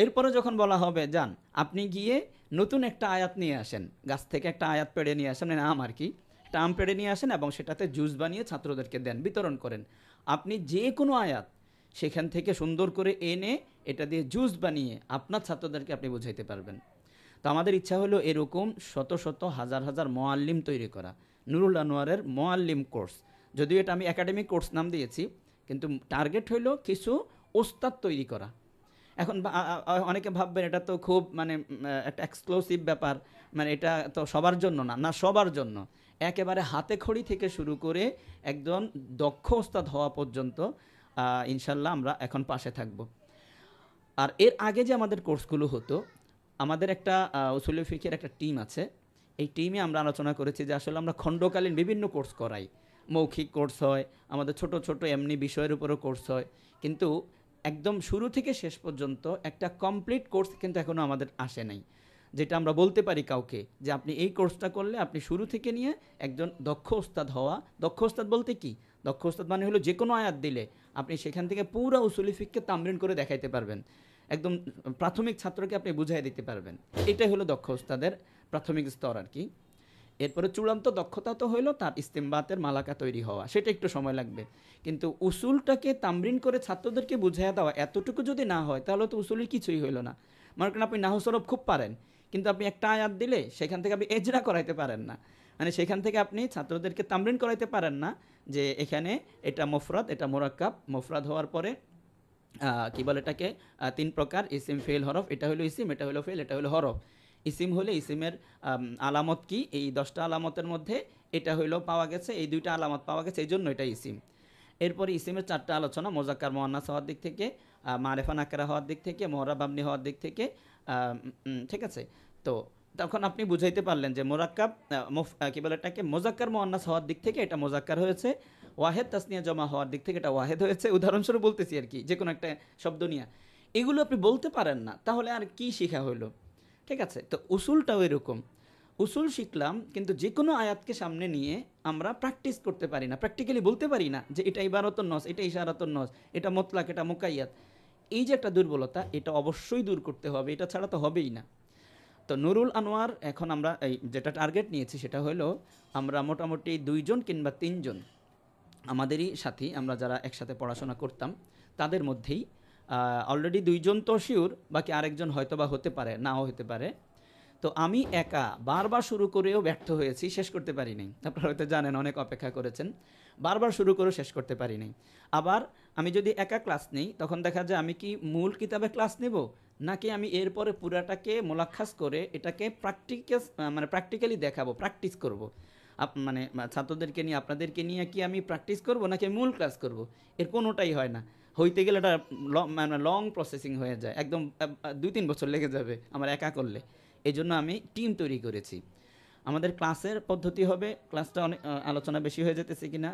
এরপরে যখন বলা হবে যান আপনি গিয়ে নতুন একটা আয়াত নিয়ে আসেন, গাছ থেকে একটা আয়াত পেড়ে নিয়ে আসেন, আম আর কি, একটা আম পেড়ে নিয়ে আসেন এবং সেটাতে জুস বানিয়ে ছাত্রদেরকে দেন, বিতরণ করেন। আপনি যে কোনো আয়াত সেখান থেকে সুন্দর করে এনে এটা দিয়ে জুস বানিয়ে আপনার ছাত্রদেরকে আপনি বুঝাইতে পারবেন। তো আমাদের ইচ্ছা হলো এরকম শত শত হাজার হাজার মোয়াল্লিম তৈরি করা, নুরুল আনোয়ারের মোয়াল্লিম কোর্স। যদিও এটা আমি একাডেমিক কোর্স নাম দিয়েছি, কিন্তু টার্গেট হলো কিছু ওস্তাদ তৈরি করা। এখন অনেকে ভাববেন এটা তো খুব মানে একটা এক্সক্লুসিভ ব্যাপার, মানে এটা তো সবার জন্য না, না সবার জন্য, একেবারে হাতে খড়ি থেকে শুরু করে একজন দক্ষ ওস্তাদ হওয়া পর্যন্ত ইনশাল্লাহ আমরা এখন পাশে থাকব। আর এর আগে যে আমাদের কোর্সগুলো হতো, আমাদের একটা উসুলে ফিকের একটা টিম আছে, এই টিমে আমরা আলোচনা করেছি যে আসলে আমরা খণ্ডকালীন বিভিন্ন কোর্স করাই, মৌখিক কোর্স হয়, আমাদের ছোট ছোট এমনি বিষয়ের উপরও কোর্স হয়, কিন্তু একদম শুরু থেকে শেষ পর্যন্ত একটা কমপ্লিট কোর্স কিন্তু এখনও আমাদের আসে নাই, যেটা আমরা বলতে পারি কাউকে যে আপনি এই কোর্সটা করলে আপনি শুরু থেকে নিয়ে একজন দক্ষ ওস্তাদ হওয়া। দক্ষ ওস্তাদ বলতে কি, দক্ষ ওস্তাদ মানে হলো যে কোনো আয়াত দিলে আপনি সেখান থেকে পুরো উসুলি ফিককে তামরিন করে দেখাইতে পারবেন, একদম প্রাথমিক ছাত্রকে আপনি বুঝাই দিতে পারবেন। এটাই হলো দক্ষ ওস্তাদের প্রাথমিক স্তর আর কি। এরপরে চূড়ান্ত দক্ষতা তো হইলো তার ইস্তেমবাতের মালাকা তৈরি হওয়া, সেটা একটু সময় লাগবে, কিন্তু উসুলটাকে তামরিন করে ছাত্রদেরকে বুঝাইয়া দেওয়া এতটুকু যদি না হয় তাহলে তো উসুলের কিছুই হইলো না। মনে করেন আপনি নাহু সরফ খুব পারেন, কিন্তু আপনি একটা আয়াত দিলে সেখান থেকে আপনি এজরা করাইতে পারেন না, মানে সেখান থেকে আপনি ছাত্রদেরকে তামরিন করাইতে পারেন না যে এখানে এটা মুফরাদ, এটা মুরাক্কাব, মুফরাদ হওয়ার পরে কি বলে এটাকে 3 প্রকার, ইসিম, ফেল, হরফ, এটা হলো ইসিম, এটা হলো ফেল, এটা হলো হরফ। ইসিম হলে ইসিমের আলামত কি, এই 10টা আলামতের মধ্যে এটা হইলো পাওয়া গেছে, এই 2টা আলামত পাওয়া গেছে, এই জন্য এটা ইসিম। এরপরে ইসিমের 4টা আলোচনা, মোজাক্কার মুআন্নাস হওয়ার দিক থেকে, মারিফা নাকেরা হওয়ার দিক থেকে, মুরাক্কাব আবনি হওয়ার দিক থেকে, ঠিক আছে? তো তখন আপনি বুঝাইতে পারলেন যে মুরাক্কাব কি বলে এটাকে মোজাক্কার মুআন্নাস হওয়ার দিক থেকে এটা মোজাক্কার হয়েছে, ওয়াহেদ তাসনিয়া জমা হওয়ার দিক থেকে এটা ওয়াহেদ হয়েছে, উদাহরণস্বরূপ বলতেছি আর কি, যে কোনো একটা শব্দ নিয়ে। এগুলো আপনি বলতে পারেন না, তাহলে আর কি শেখা হলো? ঠিক আছে, তো উসুলটাও এরকম। উসুল শিখলাম, কিন্তু যে কোনো আয়াতকে সামনে নিয়ে আমরা প্র্যাকটিস করতে পারি না, প্র্যাকটিক্যালি বলতে পারি না যে এটা ইবারতুন নস, এটা ইশারাতুন নস, এটা মুতলাক, এটা মুকাইয়াত। এই যে একটা দুর্বলতা, এটা অবশ্যই দূর করতে হবে, এটা ছাড়া তো হবেই না। তো নুরুল আনোয়ার এখন আমরা এই যেটা টার্গেট নিয়েছি সেটা হলো আমরা মোটামুটি 2 জন কিংবা 3 জন আমাদেরই সাথী, আমরা যারা একসাথে পড়াশোনা করতাম তাদের মধ্যেই অলরেডি 2 জন তো শিওর, বাকি আরেকজন হয়তো বা হতে পারে, নাও হতে পারে। তো আমি একা বারবার শুরু করেও ব্যর্থ হয়েছি, শেষ করতে পারি নাই। আপনারা হয়তো জানেন, অনেক অপেক্ষা করেছেন, বারবার শুরু করেও শেষ করতে পারি নাই। আবার আমি যদি একা ক্লাস নেই, তখন দেখা যায় আমি কি মূল কিতাবে ক্লাস নেব, নাকি আমি এরপরে পুরাটাকে মোলাক্ষাস করে এটাকে প্র্যাকটিক্যালি দেখাবো, প্র্যাকটিস করব। মানে ছাত্রদেরকে নিয়ে, আপনাদেরকে নিয়ে কি আমি প্র্যাকটিস করব নাকি মূল ক্লাস করব? এর কোনোটাই হয় না। হইতে গেলে এটা মানে লং প্রসেসিং হয়ে যায়, একদম 2-3 বছর লেগে যাবে আমার একা করলে। এই জন্য আমি টিম তৈরি করেছি। আমাদের ক্লাসের পদ্ধতি হবে, ক্লাসটা অনেক আলোচনা বেশি হয়ে যেতেছে কিনা,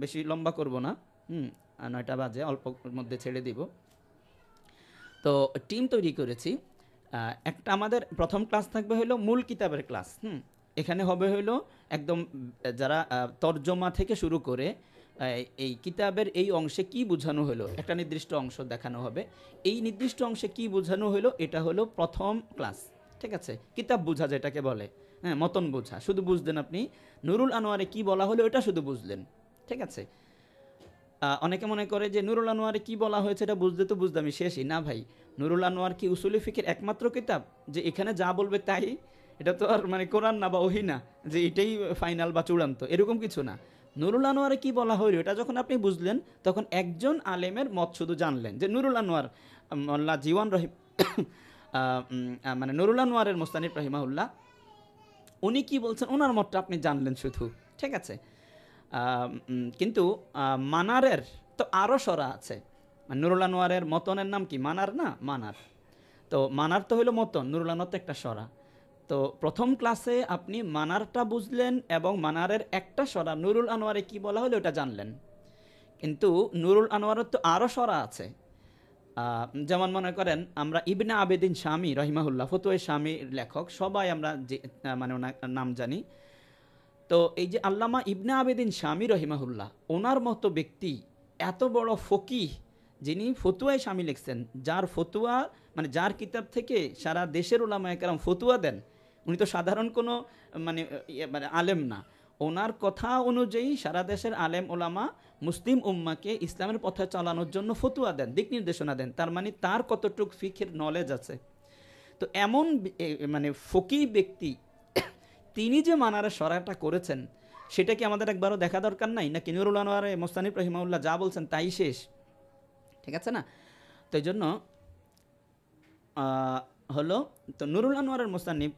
বেশি লম্বা করব না, 9টা বাজে, অল্প মধ্যে ছেড়ে দিব। তো টিম তৈরি করেছি। একটা আমাদের প্রথম ক্লাস থাকবে হলো মূল কিতাবের ক্লাস। এখানে হবে হলো একদম যারা তর্জমা থেকে শুরু করে এই কিতাবের এই অংশে কি বোঝানো হলো, একটা নির্দিষ্ট অংশ দেখানো হবে। এই নির্দিষ্ট অংশে কি বোঝানো হলো, এটা হলো প্রথম ক্লাস। ঠিক আছে, কিতাব বোঝা যেটাকে বলে, হ্যাঁ, মতন বোঝা, শুধু বুঝলেন আপনি নুরুল আনোয়ারে কি বলা হলো এটা শুধু বুঝলেন। ঠিক আছে, অনেকে মনে করে যে নুরুল আনোয়ারে কি বলা হয়েছে এটা বুঝতে তো বুঝতে আমি শেষই না। ভাই, নুরুল আনোয়ার কি উসুলি ফিকের একমাত্র কিতাব যে এখানে যা বলবে তাই? এটা তো আর মানে কোরআন না বা ওহী না যে এটাই ফাইনাল বা চূড়ান্ত, এরকম কিছু না। নুরুল আনোয়ারে কি বলা হইল এটা যখন আপনি বুঝলেন, তখন একজন আলেমের মত শুধু জানলেন যে নুরুল আনোয়ার মোল্লা জীওয়ান রহিম মানে নুরুল আনোয়ারের মুস্তানিফ রহিমাহুল্লাহ উনি কি বলছেন, ওনার মতটা আপনি জানলেন শুধু। ঠিক আছে, কিন্তু মানারের তো আরও সরা আছে। নুরুল আনোয়ারের মতনের নাম কি? মানার না? মানার। তো মানার তো হলো মতন, নুরুল আনোয়ার তো একটা সরা। তো প্রথম ক্লাসে আপনি মানারটা বুঝলেন এবং মানারের একটা সরা নুরুল আনোয়ারে কি বলা হলো ওটা জানলেন। কিন্তু নুরুল আনোয়ারের তো আরও সরা আছে। যেমন মনে করেন আমরা ইবনে আবেদিন শামী রহিমাহুল্লাহ, ফতুয়া শামীর লেখক, সবাই আমরা যে মানে ওনার নাম জানি। তো এই যে আল্লামা ইবনে আবেদিন শামী রহিমাহুল্লাহ, ওনার মতো ব্যক্তি, এত বড় ফকিহ, যিনি ফতুয়ায় শামী লিখছেন, যার ফতুয়া মানে যার কিতাব থেকে সারা দেশের উলামায়ে কেরাম ফতুয়া দেন, উনি তো সাধারণ কোনো মানে মানে আলেম না। ওনার কথা অনুযায়ী সারা দেশের আলেম ওলামা মুসলিম উম্মাকে ইসলামের পথে চালানোর জন্য ফতুয়া দেন, দিক নির্দেশনা দেন। তার মানে তার কতটুক ফিকের নলেজ আছে। তো এমন মানে ফকিহ ব্যক্তি, তিনি যে মানারের সরাটা করেছেন, সেটা কি আমাদের একবারও দেখা দরকার নাই? নাকি নুরুল আনোয়ার মুস্তানিফ রহিমাহুল্লাহ যা বলছেন তাই শেষ? ঠিক আছে না? তো এই জন্য হলো, তো নুরুল আনোয়ারের মুস্তানিফ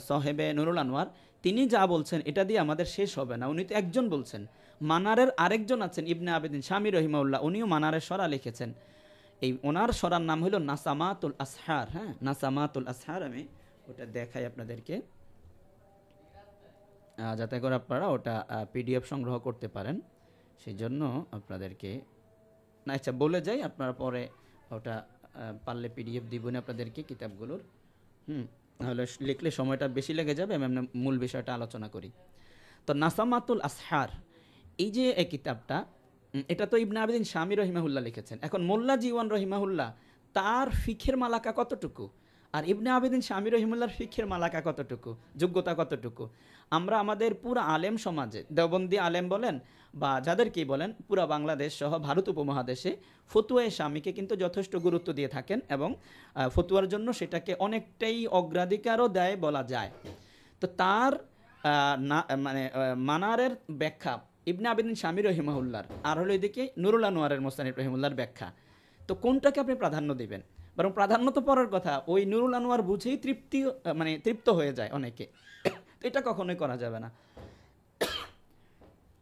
সাহেবে নুরুল আনোয়ার তিনি যা বলছেন এটা দিয়ে আমাদের শেষ হবে না। উনি তো একজন বলছেন, মানারের আরেকজন আছেন ইবনে আবেদিন শামী রহিমাহুল্লাহ, উনিও মানারের সরা লিখেছেন। এই ওনার সরার নাম হলো নাসামাতুল আসহার। হ্যাঁ, নাসামাতুল আসহার। আমি ওটা দেখাই আপনাদেরকে, যাতে করে আপনারা ওটা পিডিএফ সংগ্রহ করতে পারেন। সেই জন্য আপনাদেরকে না, আচ্ছা বলে যাই, আপনারা পরে ওটা পারলে পিডিএফ দিবেন আপনাদেরকে কিতাবগুলোর। তাহলে লিখলে সময়টা বেশি লেগে যাবে, আমি মূল বিষয়টা আলোচনা করি। তো নাসামাতুল আসহার এই যে এই কিতাবটা, এটা তো ইবনে আবেদিন শামী রহিমাহুল্লাহ লিখেছেন। এখন মোল্লা জীওয়ান রহিমাহুল্লাহ তার ফিখের মালাকা কতটুকু, আর ইবনে আবেদিন শামী রহিমাহুল্লাহর ফিখের মালাকা কতটুকু, যোগ্যতা কতটুকু, আমরা আমাদের পুরা আলেম সমাজে, দেওবন্দি আলেম বলেন বা যাদেরকেই বলেন, পুরা বাংলাদেশ সহ ভারত উপমহাদেশে ফতুয়ায়ে শামীকে কিন্তু যথেষ্ট গুরুত্ব দিয়ে থাকেন এবং ফতুয়ার জন্য সেটাকে অনেকটাই অগ্রাধিকারও দেয় বলা যায়। তো তার মানে মানারের ব্যাখ্যা ইবনে আবেদিন শামী রহিমাহুল্লাহর, আর হলো এদিকে নুরুল আনোয়ারের মুস্তানিফ রহিমাহুল্লাহর ব্যাখ্যা। তো কোনটাকে আপনি প্রাধান্য দিবেন? বরং প্রাধান্য তো পরের কথা, ওই নুরুল আনোয়ার বুঝেই তৃপ্ত হয়ে যায় অনেকে। তো এটা কখনোই করা যাবে না।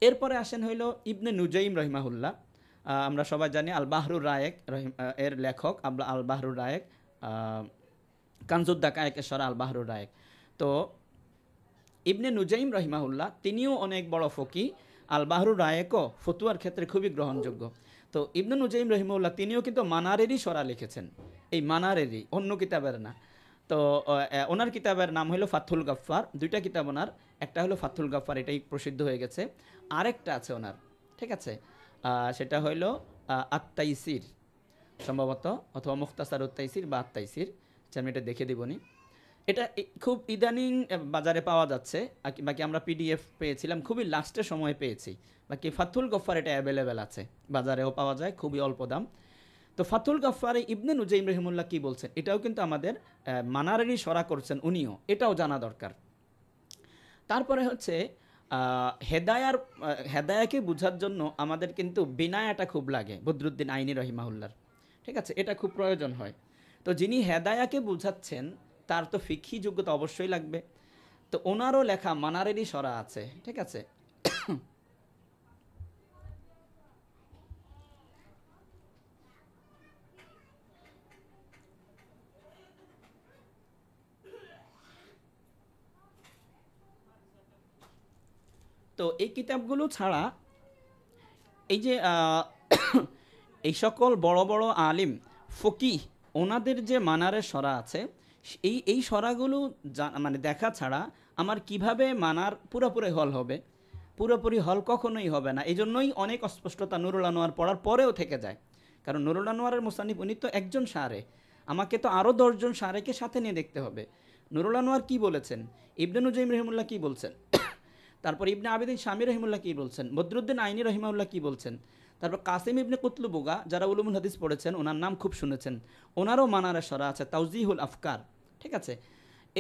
এরপরে আসেন হইল ইবনে নুজাইম রহিমাহুল্লাহ। আমরা সবাই জানি আল বাহরুর রায়েক এর লেখক আল বাহরুর রায়েক, কানজুদ্দা কায়েকের সরা আল বাহরুর রায়েক। তো ইবনে নুজাইম রহিমাহুল্লাহ তিনিও অনেক বড় ফকি, আল বাহরুর রায়েকও ফতুয়ার ক্ষেত্রে খুবই গ্রহণযোগ্য। তো ইবনে নুজাইম রহিমাহুল্লাহ তিনিও কিন্তু মানারেরই সরা লিখেছেন, এই মানারেরই, অন্য কিতাবের না। তো ওনার কিতাবের নাম হলো ফাথুল গাফফার, দুইটা কিতাব ওনার, একটা হলো ফাথুল গাফফার, এটাই প্রসিদ্ধ হয়ে গেছে, আরেকটা আছে ওনার, ঠিক আছে, সেটা হইল আত-তাইসির সম্ভবত, অথবা মুখতাসারুত তাইসির বা আত-তাইসির, আমি এটা দেখে দিবনি। এটা খুব ইদানিং বাজারে পাওয়া যাচ্ছে, বাকি আমরা পিডিএফ পেয়েছিলাম, খুবই লাস্টের সময় পেয়েছি। বাকি ফাথুল গফফার এটা অ্যাভেলেবেল আছে, বাজারেও পাওয়া যায়, খুবই অল্প দাম। তো ফাথুল গফফারে ইবনে নুজাইম রহিমুল্লাহ কী বলছেন, এটাও কিন্তু আমাদের মানারেরই সরা করছেন উনিও, এটাও জানা দরকার। তারপরে হচ্ছে হেদায়াকে বোঝার জন্য আমাদের কিন্তু বিনায়াটা খুব লাগে, বদরুদ্দিন আইনি রহিমাহুল্লার, ঠিক আছে, এটা খুব প্রয়োজন হয়। তো যিনি হেদায়াকে বুঝাচ্ছেন তার তো ফিকহি যোগ্যতা অবশ্যই লাগবে। তো ওনারও লেখা মানারেরই সরা আছে, ঠিক আছে। তো এই কিতাবগুলো ছাড়া এই যে এই সকল বড় বড় আলিম ফকিহ ওনাদের যে মানারের সরা আছে, এই সরাগুলো মানে দেখা ছাড়া আমার কিভাবে মানার পুরোপুরি হল হবে, পুরোপুরি হল কখনোই হবে না। এই জন্যই অনেক অস্পষ্টতা নুরুল আনোয়ার পড়ার পরেও থেকে যায়, কারণ নুরুল আনোয়ারের মুসান্নিফ উনি তো একজন শারে, আমাকে তো আরও 10 জন শারেকে সাথে নিয়ে দেখতে হবে। নুরুল আনোয়ার কী বলেছেন, ইবনে নুজাইম রহিমুল্লাহ কী বলছেন, তারপর ইবনে আবিদিন শামী রহিমুল্লাহ কী বলছেন, বদরুদ্দিন আইনি রহিমাউল্লাহ কী বলছেন, তারপর কাসিম ইবনে কুতলুবুগা, যারা উলুমুল হাদিস পড়েছেন ওনার নাম খুব শুনেছেন, ওনারও মানারের সরা আছে, তাওজিহুল আফকার, ঠিক আছে।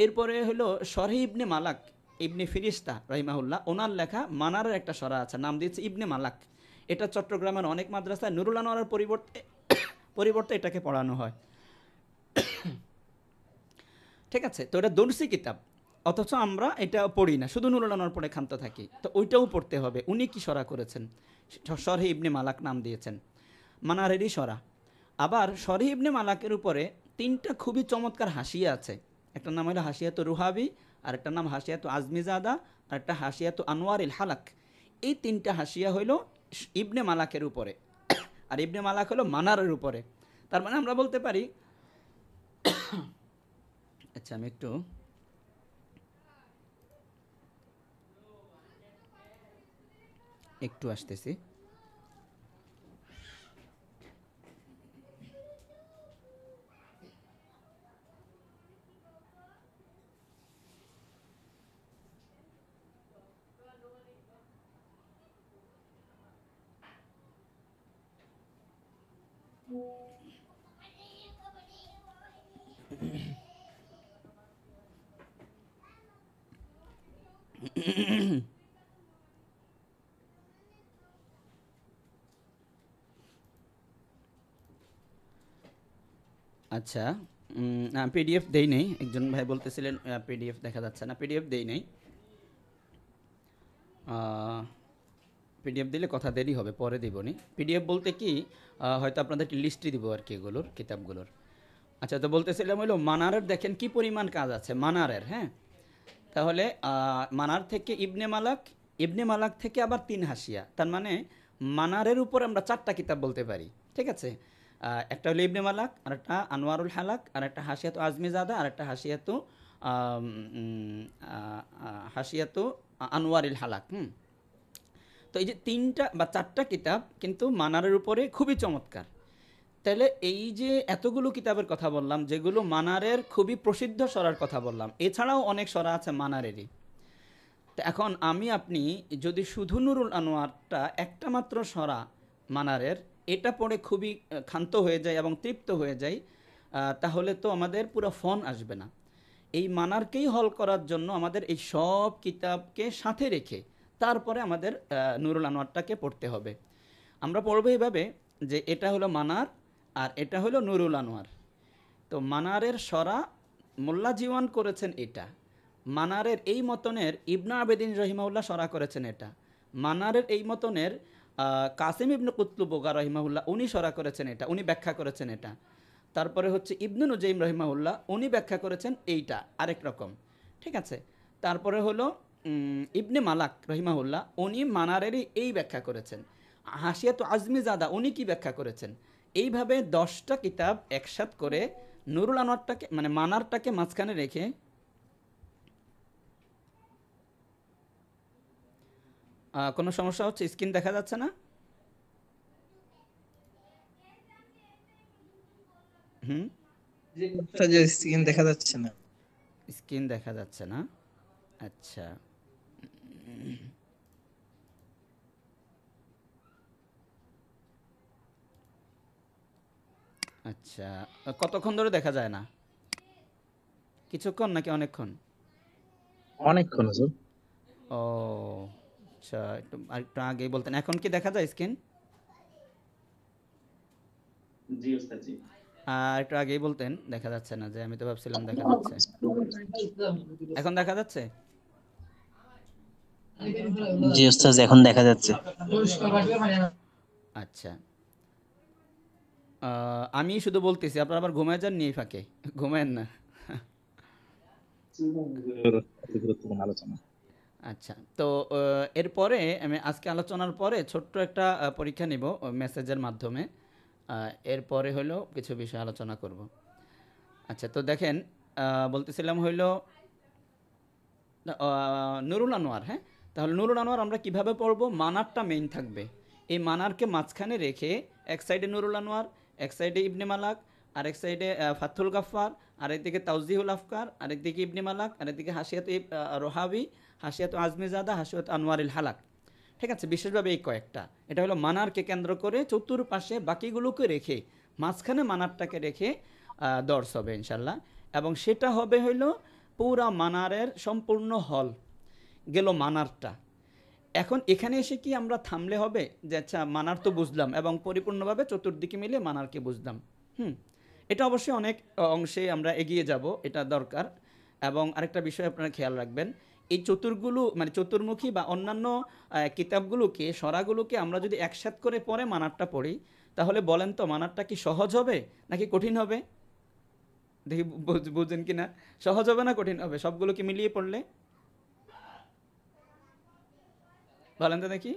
এরপরে হলো শরহি ইবনে মালাক ইবনে ফিরিস্তা রহিমাহুল্লাহ, ওনার লেখা মানারের একটা সরা আছে, নাম দিয়েছে ইবনে মালাক। এটা চট্টগ্রামের অনেক মাদ্রাসায় নুরুল আনোয়ারের পরিবর্তে এটাকে পড়ানো হয়, ঠিক আছে। তো এটা দর্সি কিতাব, অথচ আমরা এটা পড়ি না, শুধু নুরুল আনোয়ার পড়ে ক্ষান্ত থাকি। তো ওইটাও পড়তে হবে, উনি কি সরা করেছেন, শরহি ইবনে মালাক নাম দিয়েছেন, মানারেরই সরা। আবার শরহি ইবনে মালাকের উপরে 3টা খুবই চমৎকার হাসিয়া আছে, একটা নাম হলো হাসিয়াতু রুহাবি, আর একটা নাম হাসিয়াতু আজমিজাদা, আর একটা হাসিয়াতু আনোয়ারিল হালাক। এই 3টা হাসিয়া হইল ইবনে মালাকের উপরে, আর ইবনে মালাক হলো মানারের উপরে। তার মানে আমরা বলতে পারি, আচ্ছা আমি একটু আসতেছি। আচ্ছা, পিডিএফ দেই নেই, একজন ভাই বলতেছিলেন পিডিএফ দেখা যাচ্ছে না, পিডিএফ দেই নেই। পিডিএফ দিলে কথা দেরি হবে, পরে দিবনি। পিডিএফ বলতে কি, হয়তো আপনাদেরকে লিস্টই দিব আর কি, এগুলোর কিতাবগুলোর। আচ্ছা, তো বলতেছিলাম হলো মানারের দেখেন কি পরিমাণ কাজ আছে মানারের, হ্যাঁ। তাহলে মানার থেকে ইবনে মালাক থেকে আবার 3 হাসিয়া, তার মানে মানারের উপর আমরা 4টা কিতাব বলতে পারি, ঠিক আছে। একটা হলো ইবনে মালাক, আর একটা আনোয়ারুল হালাক, আর একটা হাসিয়াতু আজমিজাদা, আর একটা হাসিয়াতু আনোয়ারিল হালাক। তো এই যে 3টা বা 4টা কিতাব কিন্তু মানারের উপরে খুবই চমৎকার। তাহলে এই যে এতগুলো কিতাবের কথা বললাম, যেগুলো মানারের খুবই প্রসিদ্ধ সরার কথা বললাম, এছাড়াও অনেক সরা আছে মানারেরই। তো এখন আপনি যদি শুধু নুরুল আনোয়ারটা একটা মাত্র সরা মানারের, এটা পড়ে খুবই ক্ষান্ত হয়ে যায় এবং তৃপ্ত হয়ে যায়, তাহলে তো আমাদের পুরো ফোন আসবে না। এই মানারকেই হল করার জন্য আমাদের এই সব কিতাবকে সাথে রেখে তারপরে আমাদের নুরুল আনোয়ারটাকে পড়তে হবে। আমরা পড়বো এইভাবে যে এটা হলো মানার আর এটা হলো নুরুল আনোয়ার। তো মানারের সরা মোল্লা জীওয়ান করেছেন এটা, মানারের এই মতনের ইবনে আবেদিন রহিমাউল্লাহ সরা করেছেন এটা, মানারের এই মতনের কাসিম ইবনে কুতলুবুগা রহিমাহুল্লাহ উনি সরা করেছেন এটা, উনি ব্যাখ্যা করেছেন এটা। তারপরে হচ্ছে ইবনে নুজাইম রহিমাহুল্লাহ উনি ব্যাখ্যা করেছেন এইটা আরেক রকম, ঠিক আছে। তারপরে হলো ইবনে মালাক রহিমাহুল্লাহ উনি মানারেরই এই ব্যাখ্যা করেছেন। হাসিয়াত আজমি জাদা উনি কি ব্যাখ্যা করেছেন। এইভাবে 10টা কিতাব একসাথ করে নুরুল আনোয়ারটাকে মানে মানারটাকে মাঝখানে রেখে কোনো সমস্যা হচ্ছে? স্ক্রিন দেখা যাচ্ছে না? হুম, উস্তাদ স্ক্রিন দেখা যাচ্ছে না। স্ক্রিন দেখা যাচ্ছে না। আচ্ছা, আচ্ছা, কতক্ষণ ধরে দেখা যায় না? কিছুক্ষণ নাকি অনেকক্ষণ? অনেকক্ষণ হুজুর। ও আচ্ছা, আরেকটু আগেই বলতেন। এখন কি দেখা যায় স্ক্রিন? জি ওস্তাদ জি। আর একটু আগেই বলতেন দেখা যাচ্ছে না, যে আমি তো ভাবছিলাম দেখা যাচ্ছে। এখন দেখা যাচ্ছে? জি ওস্তাদ এখন দেখা যাচ্ছে। আচ্ছা, আমি শুধু বলতেছি, আপনারা আবার ঘুমায় যান নি এই ফাঁকে? ঘুমায়েন না। অতি গুরুত্বপূর্ণ আলোচনা। আচ্ছা, তো এরপরে আমি আজকে আলোচনার পরে ছোট্ট একটা পরীক্ষা নিব মেসেজের মাধ্যমে। এরপরে হলো কিছু বিষয় আলোচনা করব। আচ্ছা, তো দেখেন, বলতেছিলাম হইলো নুরুল আনোয়ার। হ্যাঁ, তাহলে নুরুল আনোয়ার আমরা কিভাবে পড়বো? মানারটা মেইন থাকবে। এই মানারকে মাঝখানে রেখে এক সাইডে নুরুল আনোয়ার, এক সাইডে ইবনে মালাক, আরেক সাইডে ফাথুল গাফফার, আরেকদিকে তাওজিহুল আফকার, আরেকদিকে ইবনে মালাক, আরেকদিকে হাসিয়াত রোহাবি, হাসিয়াত আজমিজাদা, হাসিয়াত আনোয়ারিল হালাক। ঠিক আছে, বিশেষভাবে এই কয়েকটা। এটা হলো মানারকে কেন্দ্র করে, চতুর্পাশে বাকিগুলোকে রেখে মাঝখানে মানারটাকে রেখে দর্শ হবে ইনশাল্লাহ। এবং সেটা হবে হইল পুরা মানারের সম্পূর্ণ হল। গেল মানারটা। এখন এখানে এসে কি আমরা থামলে হবে যে আচ্ছা মানার তো বুঝলাম এবং পরিপূর্ণভাবে চতুর্দিকে মিলে মানারকে বুঝলাম? এটা অবশ্যই অনেক অংশে আমরা এগিয়ে যাব, এটা দরকার। এবং আরেকটা বিষয় আপনারা খেয়াল রাখবেন, এই চতুর্গুলো মানে চতুর্মুখী বা অন্যান্য কিতাবগুলোকে, সরাগুলোকে আমরা যদি একসাথ করে পরে মানারটা পড়ি, তাহলে বলেন তো মানারটা কি সহজ হবে নাকি কঠিন হবে? দেখি বুঝেন কি না? সহজ হবে না কঠিন হবে সবগুলোকে মিলিয়ে পড়লে? বলেন তো দেখি।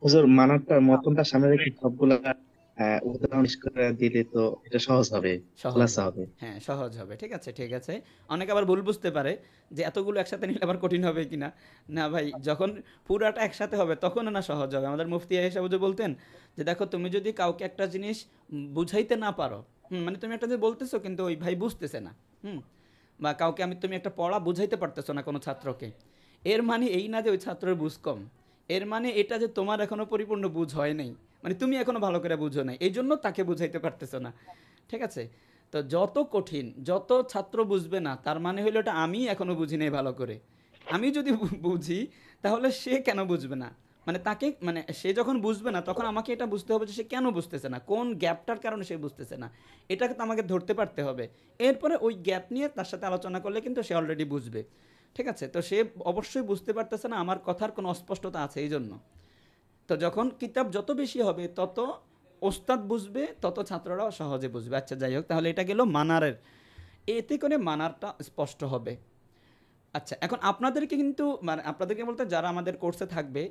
হুজুর মানারটা মতনটা সামনে রেখে সবগুলা উদাহরণ শেষ করে দিলে তো এটা সহজ হবে, সহজ খোলাসা হবে, হবে। হ্যাঁ সহজ হবে। ঠিক আছে, ঠিক আছে। অনেকে আবার ভুল বুঝতে পারে যে এতগুলো একসাথে নিলে আবার কঠিন হবে কিনা। না ভাই, যখন পুরাটা একসাথে হবে তখন না সহজ হবে। আমাদের মুফতি আয়েশা বুঝে বলতেন যে দেখো, তুমি যদি কাউকে একটা জিনিস বুঝাইতে না পারো, মানে তুমি একটা যে বলতেছো কিন্তু ওই ভাই বুঝতেছে না, বা কাউকে তুমি একটা পড়া বুঝাইতে পারতেছো না কোনো ছাত্রকে, এর মানে এই না যে ওই ছাত্রের বুঝ কম। এর মানে এটা যে তোমার এখনো পরিপূর্ণ বুঝ হয় নাই, মানে তুমি এখনো ভালো করে বুঝো নাই, এই জন্য তাকে বুঝাইতে পারতেছো না। ঠিক আছে, তো যত কঠিন, যত ছাত্র বুঝবে না, তার মানে হলো এটা আমি এখনো বুঝি নাই ভালো করে। আমি যদি বুঝি তাহলে সে কেন বুঝবে না? মানে তাকে, মানে সে যখন বুঝবে না তখন আমাকে এটা বুঝতে হবে যে সে কেন বুঝতেছে না, কোন গ্যাপটার কারণে সে বুঝতেছে না, এটাকে তো আমাকে ধরতে পারতে হবে। এরপরে ওই গ্যাপ নিয়ে তার সাথে আলোচনা করলে কিন্তু সে অলরেডি বুঝবে। ঠিক আছে, তো সে অবশ্যই বুঝতে পারতেছে না, আমার কথার কোনো অস্পষ্টতা আছে এই জন্য। তো যখন কিতাব যত বেশি হবে তত ওস্তাদ বুঝবে, তত ছাত্ররাও সহজে বুঝবে। আচ্ছা যাই হোক, তাহলে এটা গেল মানারের, এতে করে মানারটা স্পষ্ট হবে। আচ্ছা, এখন আপনাদেরকে কিন্তু, মানে আপনাদেরকে বলতে যারা আমাদের কোর্সে থাকবে,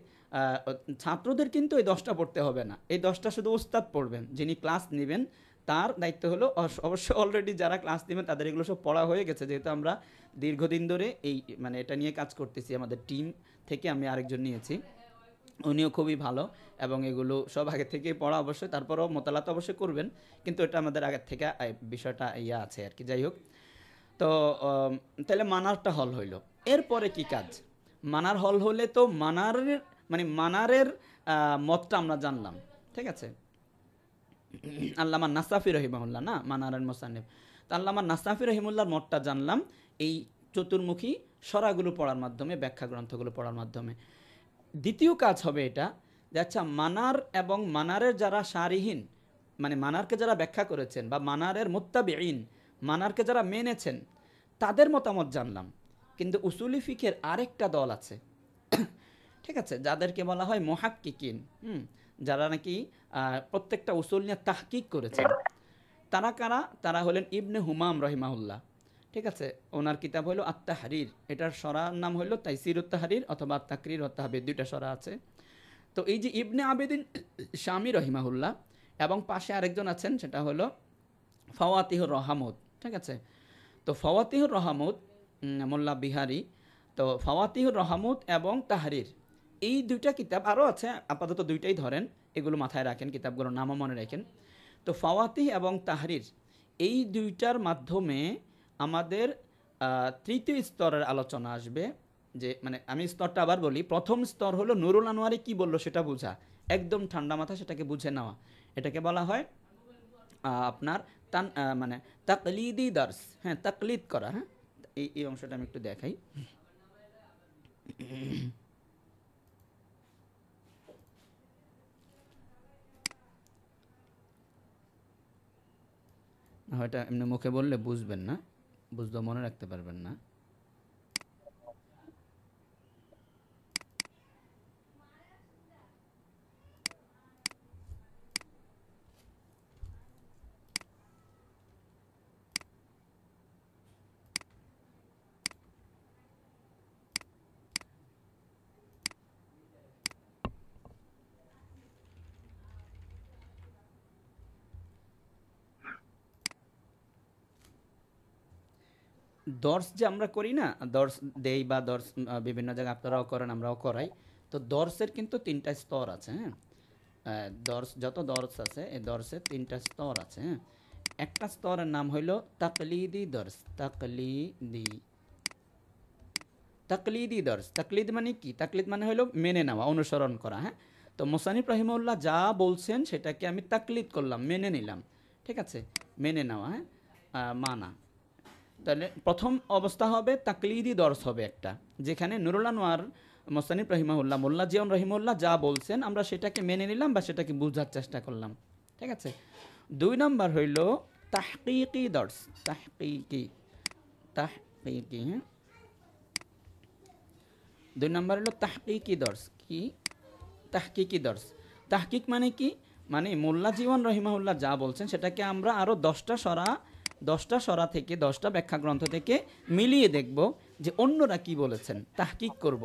ছাত্রদের কিন্তু এই 10টা পড়তে হবে না। এই 10টা শুধু ওস্তাদ পড়বেন, যিনি ক্লাস নেবেন তার দায়িত্ব হলো। অবশ্য অলরেডি যারা ক্লাস নেবেন তাদের এগুলো সব পড়া হয়ে গেছে, যেহেতু আমরা দীর্ঘদিন ধরে এই মানে এটা নিয়ে কাজ করতেছি। আমাদের টিম থেকে আমি আরেকজন নিয়েছি, উনিও খুবই ভালো, এবং এগুলো সব আগে থেকে পড়া অবশ্যই, তারপরও মোতালাত অবশ্যই করবেন, কিন্তু এটা আমাদের আগের থেকে বিষয়টা ইয়া আছে আর কি। যাই হোক, তো তাহলে মানারটা হল হইল। এরপরে কি কাজ? মানার হল হলে তো মানারের, মানে মানারের মতটা আমরা জানলাম। ঠিক আছে, আল্লামা নাসাফি রহিমাহুল্লাহ না মানারের মোসান্নিফ, তো আল্লামা নাসাফি রহিমুল্লাহর মতটা জানলাম এই চতুর্মুখী সরাগুলো পড়ার মাধ্যমে, ব্যাখ্যা গ্রন্থগুলো পড়ার মাধ্যমে। দ্বিতীয় কাজ হবে এটা যে আচ্ছা মানার এবং মানারের যারা শারিহীন, মানে মানারকে যারা ব্যাখ্যা করেছেন, বা মানারের মুত্তাবিঈন, মানারকে যারা মেনেছেন, তাদের মতামত জানলাম। কিন্তু উসুলি ফিকের আরেকটা দল আছে, ঠিক আছে, যাদেরকে বলা হয় মুহাক্কিকিন, যারা নাকি প্রত্যেকটা উসুল নিয়ে তাহকিক করেছেন। তারা কারা? তারা হলেন ইবনে হুমাম রহিমাহুল্লাহ। ঠিক আছে, ওনার কিতাব হলো আত-তাহরির, এটার সরার নাম হলো তাইসিরুত তাহরির অথবা আত-তাকরির ওয়াত তাহবির, দুইটা সরা আছে। তো এই যে ইবনে আবেদিন শামী রহিমাহুল্লাহ এবং পাশে আরেকজন আছেন, সেটা হলো ফাওয়াতিহুর রহমত, ঠিক আছে। তো ফাওয়াতিহুর রহমত মোল্লা বিহারি, তো ফাওয়াতিহুর রহমত এবং তাহরির, এই দুইটা কিতাব আরও আছে, আপাতত দুইটাই ধরেন, এগুলো মাথায় রাখেন, কিতাবগুলোর নামও মনে রাখেন। তো ফাওয়াতিহ এবং তাহরির এই দুইটার মাধ্যমে আমাদের তৃতীয় স্তরের আলোচনা আসবে। যে মানে আমি স্তরটা আবার বলি, প্রথম স্তর হলো নুরুল আনোয়ারে কি বললো সেটা বোঝা, একদম ঠান্ডা মাথা সেটাকে বুঝে নেওয়া, এটাকে বলা হয় আপনার মানে তাকলিদি দার্স, হ্যাঁ, তাকলিদ করা। হ্যাঁ, এই অংশটা আমি একটু দেখাই। হয়তো এমনি মুখে বললে বুঝবেন না, বুঝলেও মনে রাখতে পারবেন না। দর্স যে আমরা করি না, দর্স দেই বা দর্স বিভিন্ন জায়গায় আপনারাও করেন, আমরাও করাই। তো দর্সের কিন্তু তিনটা স্তর আছে। হ্যাঁ, দর্স, যত দর্স আছে এই দর্সের তিনটা স্তর আছে। হ্যাঁ, একটা স্তরের নাম হইল তাকলিদি দর্স, তাকলিদি দর্স। তাকলিদ মানে কি? তাকলিদ মানে হলো মেনে নেওয়া, অনুসরণ করা। হ্যাঁ, তো মুসানিফ রহিমাহুল্লাহ যা বলছেন সেটাকে আমি তাকলিদ করলাম, মেনে নিলাম, ঠিক আছে, মেনে নেওয়া, হ্যাঁ, মানা। তাহলে প্রথম অবস্থা হবে তাকলিদি দর্স হবে একটা, যেখানে নুরুল আনোয়ার মুসানিফ রহিমাহুল্লাহ, মোল্লা জিয়াউন রহিমাহুল্লাহ যা বলছেন আমরা সেটাকে মেনে নিলাম বা সেটাকে বোঝার চেষ্টা করলাম, ঠিক আছে। 2 নম্বর হইল তাহকিকি দর্স, তাহকিকি, হ্যাঁ, 2 নম্বর হলো তাহকিকি দর্স। কি? তাহকিকি দর্স। তাহকিক মানে কি? মানে মোল্লা জীবন রহিমাহুল্লাহ যা বলছেন সেটাকে আমরা আরও 10টা সরা থেকে 10টা ব্যাখ্যা গ্রন্থ থেকে মিলিয়ে দেখব যে অন্যরা কি বলেছেন, তাহকিক করব।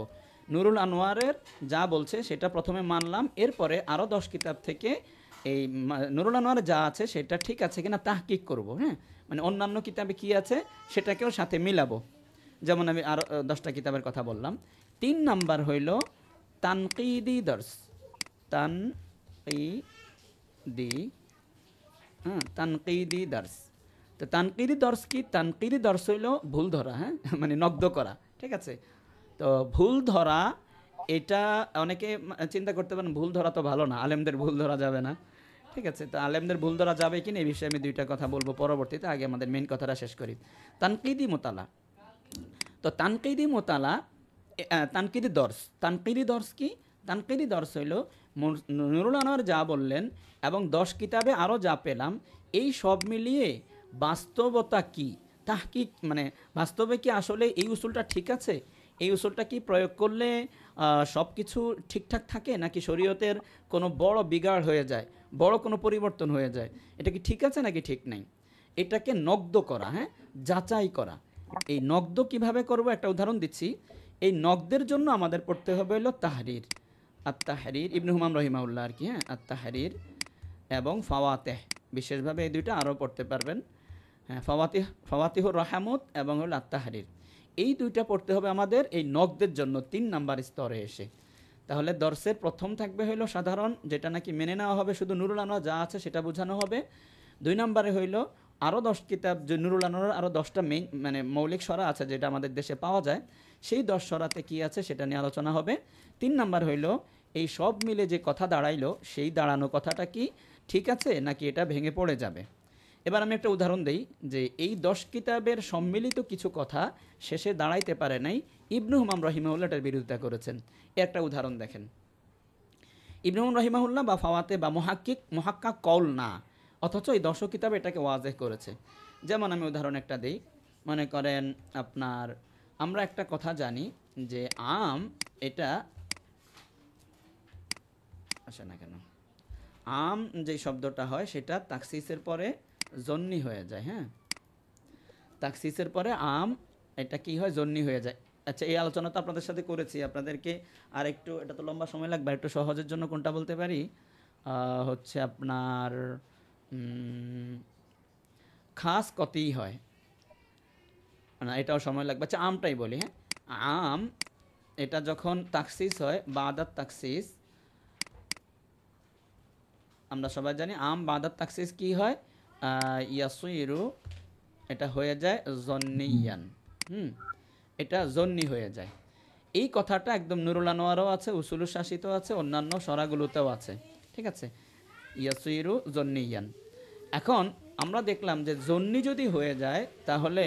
নুরুল আনোয়ারের যা বলছে সেটা প্রথমে মানলাম, এরপরে আরও 10 কিতাব থেকে এই নুরুল আনোয়ারে যা আছে সেটা ঠিক আছে কিনা তাহকিক করব। হ্যাঁ, মানে অন্যান্য কিতাবে কি আছে সেটাকেও সাথে মিলাবো, যেমন আমি আরও 10টা কিতাবের কথা বললাম। 3 নাম্বার হইল তানকিদি দর্স, তানকিদি দর্স। তো তানকিদি দর্স কি? তানকিদি দর্স হইল ভুল ধরা, হ্যাঁ, মানে নগ্ন করা, ঠিক আছে। তো ভুল ধরা, এটা অনেকে চিন্তা করতে পারেন ভুল ধরা তো ভালো না, আলেমদের ভুল ধরা যাবে না, ঠিক আছে। তো আলেমদের ভুল ধরা যাবে কিনা এই বিষয়ে আমি 2টা কথা বলবো পরবর্তীতে, আগে আমাদের মেন কথাটা শেষ করি। তানকিদি মোতালা। তো তানকিদি মোতালা, তানকিদি দর্স কি? তানকিদি দর্স হইল নুরুল আনোয়ার যা বললেন এবং 10 কিতাবে আরও যা পেলাম, এই সব মিলিয়ে বাস্তবতা কি, তাহকিক মানে বাস্তবে কি আসলে এই উসুলটা ঠিক আছে, এই উসুলটা কি প্রয়োগ করলে সব কিছু ঠিকঠাক থাকে, নাকি শরীয়তের কোনো বড় বিগাড় হয়ে যায়, বড় কোনো পরিবর্তন হয়ে যায়, এটা কি ঠিক আছে নাকি ঠিক নাই, এটাকে নগ্ন করা, হ্যাঁ, যাচাই করা। এই নগ্ন কিভাবে করব একটা উদাহরণ দিচ্ছি। এই নগ্দের জন্য আমাদের পড়তে হবে হলো তাহরির, আত-তাহরির, ইবনে হুমাম রহিমাহুল্লাহ আর কি, হ্যাঁ, আত-তাহরির এবং ফাওয়াতেহ, বিশেষভাবে এই 2টা আরও পড়তে পারবেন। হ্যাঁ, ফাওয়াতিহুর রহমত এবং হলো আত-তাহরির, এই 2টা পড়তে হবে আমাদের এই নগ্দের জন্য 3 নাম্বার স্তরে এসে। তাহলে দর্সের প্রথম থাকবে হইল সাধারণ, যেটা নাকি মেনে নেওয়া হবে, শুধু নুরুল আনোয়ার যা আছে সেটা বোঝানো হবে। 2 নম্বরে হইল আরও 10 কিতাব, যে নুরুল আনোয়ারের আরও 10টা মেইন মানে মৌলিক সরা আছে যেটা আমাদের দেশে পাওয়া যায়, সেই 10 সরাতে কি আছে সেটা নিয়ে আলোচনা হবে। 3 নাম্বার হইল এই সব মিলে যে কথা দাঁড়াইলো, সেই দাঁড়ানো কথাটা কি ঠিক আছে নাকি এটা ভেঙে পড়ে যাবে। এবার আমি একটা উদাহরণ দেই যে এই 10 কিতাবের সম্মিলিত কিছু কথা শেষে দাঁড়াইতে পারে নাই, ইবনে হুমাম রহিমাহুল্লাহটার বিরোধিতা করেছেন। একটা উদাহরণ দেখেন, ইবনে হুমাম রহিমাহুল্লাহ বা ফাওয়াতে বা মুহাক্কাক কওল না, অথচ এই 10 কিতাব এটাকে ওয়াজেহ করেছে। যেমন আমি উদাহরণ একটা দেই, মনে করেন আপনার আমরা একটা কথা জানি যে আম, এটা আসে না কেন, আম যে শব্দটা হয় সেটা তাকসিসের পরে জন্নি হয়ে যায়। হ্যাঁ, তাকসিসের পরে আম এটা কি হয়, জন্নি হয়ে যায়। আচ্ছা, এই আলোচনা তো আপনাদের সাথে করেছি, আপনাদেরকে আর একটু, এটা তো লম্বা সময় লাগবে, একটু সহজের জন্য কোনটা বলতে পারি, হচ্ছে আপনার খাস কতই হয় না, এটাও সময় লাগবে। আচ্ছা আমটাই বলি, হ্যাঁ। আম এটা যখন তাকসিস হয়, বাদাত তাকসিস, আমরা সবাই জানি আম বাদাত তাকসিস কি হয়, ইয়াসিরু, এটা হয়ে যায় জন্নিয়ান। এটা জন্নি হয়ে যায়। এই কথাটা একদম নুরুল আনোয়ারও আছে, উসুলু শাসিত আছে, অন্যান্য সরাগুলোতেও আছে, ঠিক আছে, ইয়াসিরু জন্নিয়ান। এখন আমরা দেখলাম যে জন্নি যদি হয়ে যায় তাহলে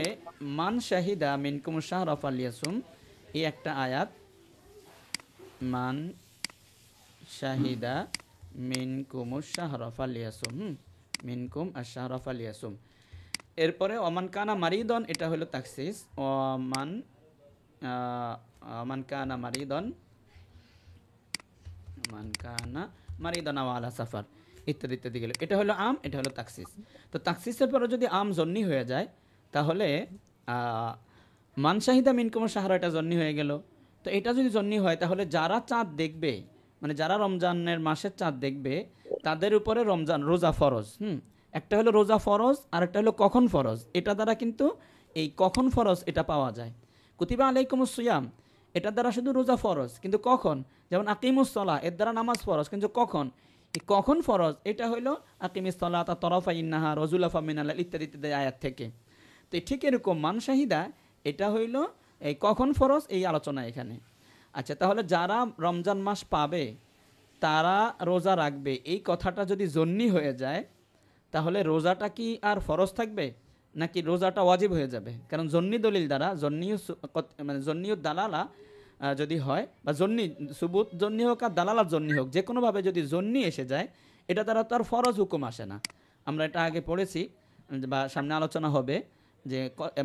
মান শাহিদা মিনকুম শাহরা ফালিয়াসুম, এই একটা আয়াত, মান শাহিদা মিনকুম শাহরা ফালিয়াসুম, মিনকুম আশ-শাহরা ফালিয়াসুম। এরপরে ওমান কানা মারিদন, এটা হলো তাকসিস, ওমান কানা মারিদন, মান কানা মারিদন আও আলা সাফার, ইত্যাদি ইত্যাদি গেল। এটা হলো আম, এটা হলো তাকসিস। তো তাকসিসের পরে যদি আম জন্নি হয়ে যায় তাহলে মান শাহিদা মিনকুম শাহরা, এটা জন্নি হয়ে গেল। তো এটা যদি জন্নি হয় তাহলে যারা চাঁদ দেখবে, মানে যারা রমজানের মাসের চাঁদ দেখবে তাদের উপরে রমজান রোজা ফরজ। একটা হলো রোজা ফরজ, আর একটা হলো কখন ফরজ। এটা দ্বারা কিন্তু এই কখন ফরজ এটা পাওয়া যায়। কুতিবা আলাইকুমুস সিয়াম, এটার দ্বারা শুধু রোজা ফরজ, কিন্তু কখন, যেমন আকিমুস সালাহ, এর দ্বারা নামাজ ফরজ, কিন্তু কখন, এই কখন ফরজ এটা হইলো আকিমিস সালাতা তরফাইন নাহার ওয়া যুলাফা মিনাল লাইল ইত্যাদি ইত্যাদি আয়াত থেকে। তো ঠিক এরকম মান শাহিদা এটা হইলো এই কখন ফরজ, এই আলোচনা এখানে। আচ্ছা, তাহলে যারা রমজান মাস পাবে তারা রোজা রাখবে, এই কথাটা যদি জন্নি হয়ে যায় তাহলে রোজাটা কি আর ফরজ থাকবে, নাকি রোজাটা ওয়াজিব হয়ে যাবে? কারণ জন্নি দলিল দ্বারা, মানে জন্নিও দালালা যদি হয়, বা জন্নি সুবুত জন্নি হোক আর দালালার জন্নি হোক, যে কোনোভাবে যদি জন্নি এসে যায় এটা দ্বারা তো আর ফরজ হুকুম আসে না। আমরা এটা আগে পড়েছি বা সামনে আলোচনা হবে যে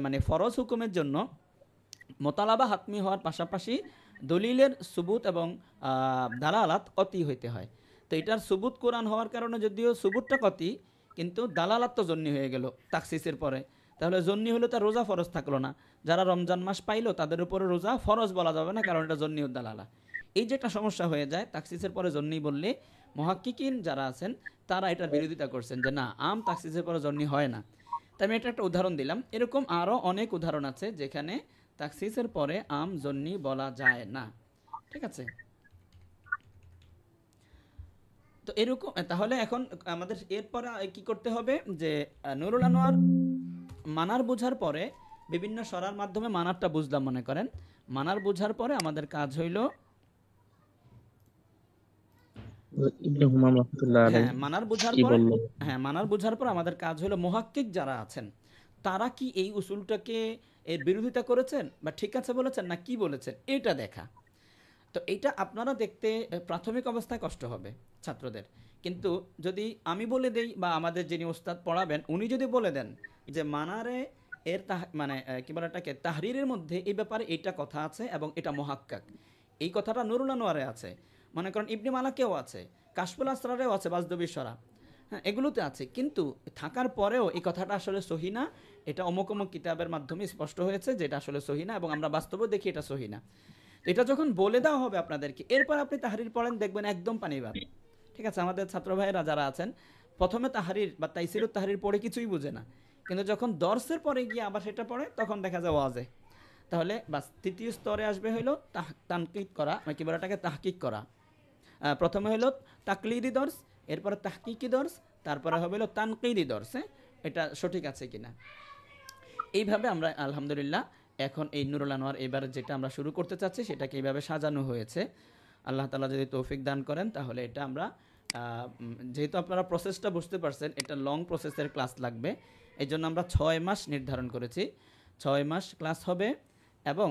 মানে ফরজ হুকুমের জন্য মোতালাবা হাতমি হওয়ার পাশাপাশি দলিলের সুবুত এবং দালালাত কতি হইতে হয়। তো এটার সুবুত কোরআন হওয়ার কারণে যদিও সুবুতটা কতি, কিন্তু দালালাত তো জন্নি হয়ে গেল তাকসিসের পরে, তাহলে জন্নি হলে তার রোজা ফরজ থাকলো না। যারা রমজান মাস পাইলো তাদের উপরে রোজা ফরজ বলা যাবে না, কারণ এটা জন্নি ও দালালা। এই যে একটা সমস্যা হয়ে যায়, তাকসিসের পরে জন্নি বললে মুহাক্কিকিন যারা আছেন তারা এটার বিরোধিতা করছেন যে না, আম তাকসিসের পরে জন্নি হয় না। তাই আমি এটা একটা উদাহরণ দিলাম। এরকম আরও অনেক উদাহরণ আছে যেখানে তাকসিসের পরে আম জন্নি বলা যায় না, ঠিক আছে। তো এরকম, তাহলে এখন আমাদের এরপরে কি করতে হবে যে নুরুল আনোয়ার মানার বোঝার পরে বিভিন্ন সরার মাধ্যমে মানারটা বুঝলাম, মনে করেন মানার বোঝার পরে আমাদের কাজ হইল, ইবনে হুমাম রাহমাতুল্লাহ আলাইহি হ্যাঁ মানার বোঝার কি পরে, বলল? হ্যাঁ মানার বোঝার পর আমাদের কাজ হলো মুহাক্কিক যারা আছেন তারা কি এই উসুলটাকে এর বিরোধিতা করেছেন বা ঠিক আছে বলেছেন না কি বলেছেন এটা দেখা। তো এইটা আপনারা দেখতে প্রাথমিক অবস্থায় কষ্ট হবে ছাত্রদের, কিন্তু যদি আমি বলে দেই বা আমাদের যিনি ওস্তাদ পড়াবেন উনি যদি বলে দেন যে মানারে এর মানে কি বলে এটাকে তাহরিরের মধ্যে এই ব্যাপারে এইটা কথা আছে এবং এটা মুহাক্কাক, এই কথাটা নুরুল আনোয়ারে আছে, মনে করেন ইবনে মালাকেও আছে, কাশফুল আসরারেও আছে, বাজদবী সরা, হ্যাঁ এগুলোতে আছে, কিন্তু থাকার পরেও এই কথাটা আসলে সহি না, এটা অমুক অমুক কিতাবের মাধ্যমে স্পষ্ট হয়েছে যে এটা আসলে সহি না, এবং আমরা বাস্তবেও দেখি এটা সহি না। এটা যখন বলে দেওয়া হবে আপনাদেরকে, এরপর আপনি তাহরির পড়েন, দেখবেন একদম পানি ভাত, ঠিক আছে। আমাদের ছাত্র ভাইয়েরা যারা আছেন প্রথমে তাহরির বা তাইসিরুত তাহরির পড়ে কিছুই বুঝে না, কিন্তু যখন দর্সের পরে গিয়ে আবার সেটা পড়ে তখন দেখা যায় ওয়াজে। তাহলে বাস তৃতীয় স্তরে আসবে হলো তানকিক করা, কি বলে এটাকে তাহকিক করা। প্রথমে হলো তাকলিদি দর্স, এরপরে তাহকিকি দর্স, তারপরে হবে হলো তানকিদি দর্স। এটা সঠিক আছে কিনা, এইভাবে আমরা আলহামদুলিল্লাহ এখন এই নুরুল আনোয়ার এবার যেটা আমরা শুরু করতে চাচ্ছি সেটাকে এইভাবে সাজানো হয়েছে। আল্লাহ তাআলা যদি তৌফিক দান করেন তাহলে এটা আমরা যেহেতু আপনারা প্রসেসটা বুঝতে পারছেন এটা লং প্রসেসের ক্লাস লাগবে, এই জন্য আমরা 6 মাস নির্ধারণ করেছি। 6 মাস ক্লাস হবে এবং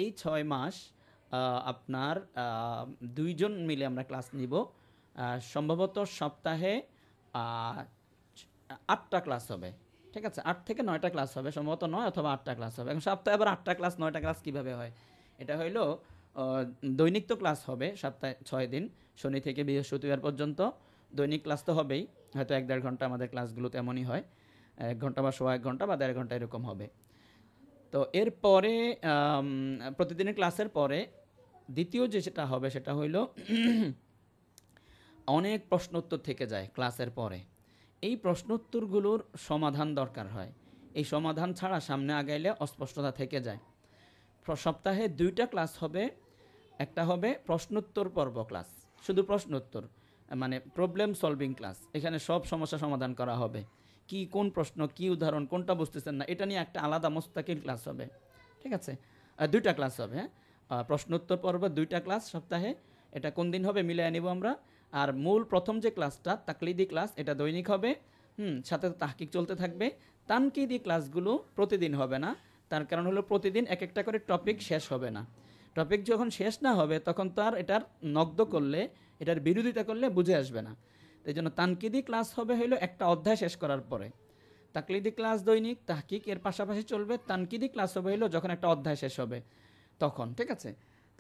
এই 6 মাস আপনার 2 জন মিলে আমরা ক্লাস নিব। সম্ভবত সপ্তাহে 8টা ক্লাস হবে, ঠিক আছে, 8 থেকে 9টা ক্লাস হবে, সম্ভবত 9 অথবা 8টা ক্লাস হবে। এখন সপ্তাহে আবার 8টা ক্লাস 9টা ক্লাস কীভাবে হয়, এটা হইলো দৈনিক তো ক্লাস হবে সপ্তাহে 6 দিন, শনি থেকে বৃহস্পতিবার পর্যন্ত দৈনিক ক্লাস তো হবেই, হয়তো 1-1.5 ঘন্টা আমাদের ক্লাসগুলোতে এমনই হয়, 1 ঘন্টা বা 1.5 ঘন্টা বা 1.5 ঘন্টা এরকম হবে। তো এরপরে প্রতিদিনের ক্লাসের পরে দ্বিতীয় যে সেটা হবে সেটা হইল অনেক প্রশ্ন উত্তর থেকে যায় ক্লাসের পরে। এই প্রশ্ন উত্তরগুলোর সমাধান দরকার হয়। এই সমাধান ছাড়া সামনে আগাইলে অস্পষ্টতা থেকে যায়। সপ্তাহে 2টা ক্লাস হবে। একটা হবে প্রশ্নোত্তর পর্ব ক্লাস, শুধু প্রশ্নোত্তর, মানে প্রবলেম সলভিং ক্লাস। এখানে সব সমস্যা সমাধান করা হবে। কি কোন প্রশ্ন, কি উদাহরণ, কোনটা বুঝতেছেন না, এটা নিয়ে একটা আলাদা মুস্তাকিল ক্লাস হবে। ঠিক আছে, 2টা ক্লাস হবে। হ্যাঁ, প্রশ্নোত্তর পর্ব 2টা ক্লাস সপ্তাহে। এটা কোন দিন হবে মিলিয়ে নিব আমরা। আর মূল প্রথম যে ক্লাসটা তাকলিদি ক্লাস, এটা দৈনিক হবে। সাথে তাহকিক চলতে থাকবে। তানকিদি ক্লাসগুলো প্রতিদিন হবে না। তার কারণ হলো প্রতিদিন এক একটা করে টপিক শেষ হবে না। টপিক যখন শেষ না হবে তখন তো আর এটার নগ্দ করলে, এটার বিরোধিতা করলে বুঝে আসবে না। এই জন্য তানকিদি ক্লাস হবে হলো একটা অধ্যায় শেষ করার পরে। তাকলিদি ক্লাস দৈনিক, তাহকিক এর পাশাপাশি চলবে। তানকিদি ক্লাস হবে হলো যখন একটা অধ্যায় শেষ হবে তখন। ঠিক আছে,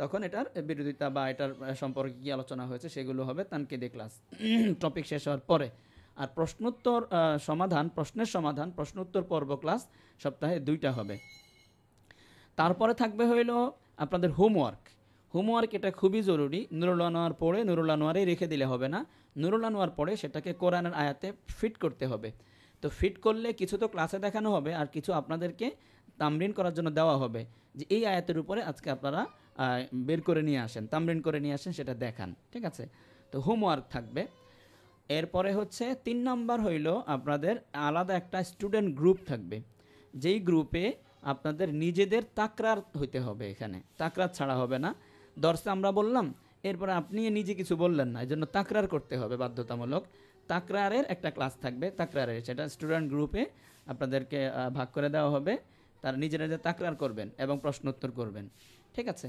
তখন এটার বিরোধিতা বা এটার সম্পর্কে কী আলোচনা হয়েছে সেগুলো হবে তানকিদি ক্লাস টপিক শেষ হওয়ার পরে। আর প্রশ্নোত্তর সমাধান, প্রশ্নের সমাধান, প্রশ্নোত্তর পর্ব ক্লাস সপ্তাহে 2টা হবে। তারপরে থাকবে হইল আপনাদের হোমওয়ার্ক। হোমওয়ার্ক এটা খুবই জরুরি। নুরুল আনোয়ার পড়ে নুরুল আনোয়ারেই রেখে দিলে হবে না। নুরুল আনোয়ার পড়ে সেটাকে কোরআনের আয়াতে ফিট করতে হবে। তো ফিট করলে কিছু তো ক্লাসে দেখানো হবে, আর কিছু আপনাদেরকে তামরিন করার জন্য দেওয়া হবে যে এই আয়াতের উপরে আজকে আপনারা বের করে নিয়ে আসেন, তামরিন করে নিয়ে আসেন, সেটা দেখান। ঠিক আছে, তো হোমওয়ার্ক থাকবে। এরপরে হচ্ছে 3 নাম্বার হইল আপনাদের আলাদা একটা স্টুডেন্ট গ্রুপ থাকবে, যেই গ্রুপে আপনাদের নিজেদের তাকরার হইতে হবে। এখানে তাকরার ছাড়া হবে না। দর্শে আমরা বললাম, এরপরে আপনি নিজে কিছু বললেন না, এই জন্য তাকরার করতে হবে বাধ্যতামূলক। তাকরারের একটা ক্লাস থাকবে। তাকরারের সেটা স্টুডেন্ট গ্রুপে আপনাদেরকে ভাগ করে দেওয়া হবে। তারা নিজেরা যে তাকরার করবেন এবং প্রশ্ন উত্তর করবেন। ঠিক আছে,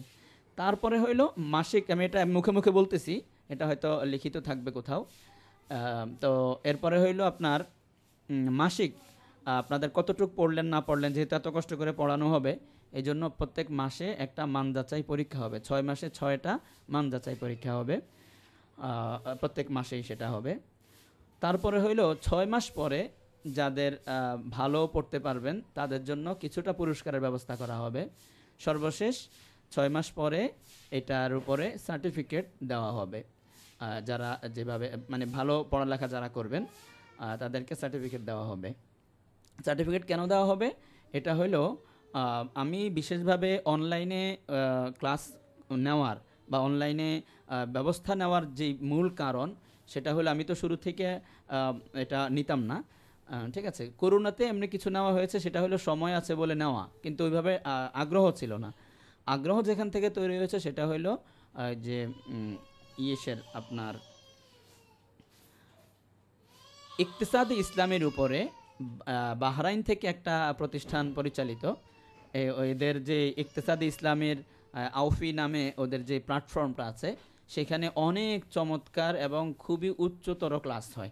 তারপরে হইল মাসিক, আমি এটা মুখে মুখে বলতেছি, এটা হয়তো লিখিত থাকবে কোথাও। তো এরপরে হইল আপনার মাসিক আপনাদের কতটুকু পড়লেন না পড়লেন, যেহেতু এত কষ্ট করে পড়ানো হবে, এই জন্য প্রত্যেক মাসে একটা মান যাচাই পরীক্ষা হবে। 6 মাসে 6টা মান যাচাই পরীক্ষা হবে, প্রত্যেক মাসেই সেটা হবে। তারপরে হইল 6 মাস পরে যাদের ভালো পড়তে পারবেন তাদের জন্য কিছুটা পুরস্কারের ব্যবস্থা করা হবে। সর্বশেষ 6 মাস পরে এটার উপরে সার্টিফিকেট দেওয়া হবে। যারা যেভাবে মানে ভালো পড়ালেখা যারা করবেন তাদেরকে সার্টিফিকেট দেওয়া হবে। সার্টিফিকেট কেন দেওয়া হবে? এটা হলো আমি বিশেষভাবে অনলাইনে ক্লাস নেওয়ার বা অনলাইনে ব্যবস্থা নেওয়ার যে মূল কারণ, সেটা হলো আমি তো শুরু থেকে এটা নিতাম না। ঠিক আছে, করোনাতে এমনি কিছু নেওয়া হয়েছে, সেটা হলো সময় আছে বলে নেওয়া, কিন্তু ওইভাবে আগ্রহ ছিল না। আগ্রহ যেখান থেকে তৈরি হয়েছে সেটা হলো যে ইয়েসের আপনার ইকতিসাদি ইসলামের উপরে বাহরাইন থেকে একটা প্রতিষ্ঠান পরিচালিত, এদের যে ইকতিসাদি ইসলামের আউফি নামে ওদের যে প্ল্যাটফর্মটা আছে, সেখানে অনেক চমৎকার এবং খুবই উচ্চতর ক্লাস হয়।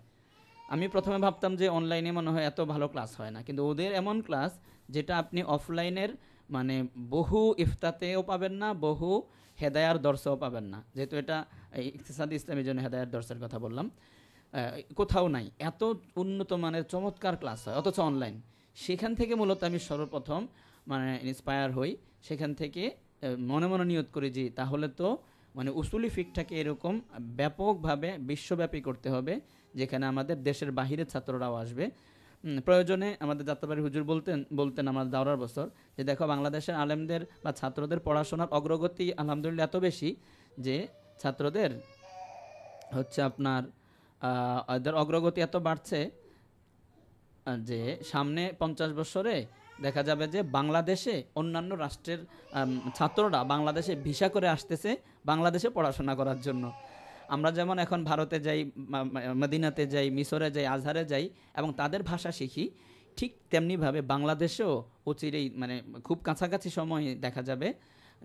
আমি প্রথমে ভাবতাম যে অনলাইনে মনে হয় এত ভালো ক্লাস হয় না, কিন্তু ওদের এমন ক্লাস যেটা আপনি অফলাইনের মানে বহু ইফতাতেও পাবেন না, বহু হেদায়ার দর্শেও পাবেন না। যেহেতু এটা ইকতিসাদি ইসলামের জন্য হেদায়ার দর্শের কথা বললাম, কোথাও নাই এত উন্নত মানের চমৎকার ক্লাস হয়, অথচ অনলাইন। সেখান থেকে মূলত আমি সর্বপ্রথম মানে ইন্সপায়ার হই। সেখান থেকে মনে মনে নিয়ত করি যে তাহলে তো মানে উসুলি ফিকটাকে এরকম ব্যাপকভাবে বিশ্বব্যাপী করতে হবে, যেখানে আমাদের দেশের বাহিরের ছাত্ররাও আসবে। প্রয়োজনে আমাদের যাত্রাবাড়ি হুজুর বলতেন আমার দাওরার বছর, যে দেখো বাংলাদেশের আলেমদের বা ছাত্রদের পড়াশোনার অগ্রগতি আলহামদুলিল্লাহ এত বেশি যে ছাত্রদের হচ্ছে আপনার এদের অগ্রগতি এত বাড়ছে যে সামনে 50 বছরে দেখা যাবে যে বাংলাদেশে অন্যান্য রাষ্ট্রের ছাত্ররা বাংলাদেশে ভিসা করে আসতেছে বাংলাদেশে পড়াশোনা করার জন্য। আমরা যেমন এখন ভারতে যাই, মদিনাতে যাই, মিশরে যাই, আজহারে যাই এবং তাদের ভাষা শিখি, ঠিক তেমনিভাবে বাংলাদেশেও অচিরেই মানে খুব কাছাকাছি সময়ে দেখা যাবে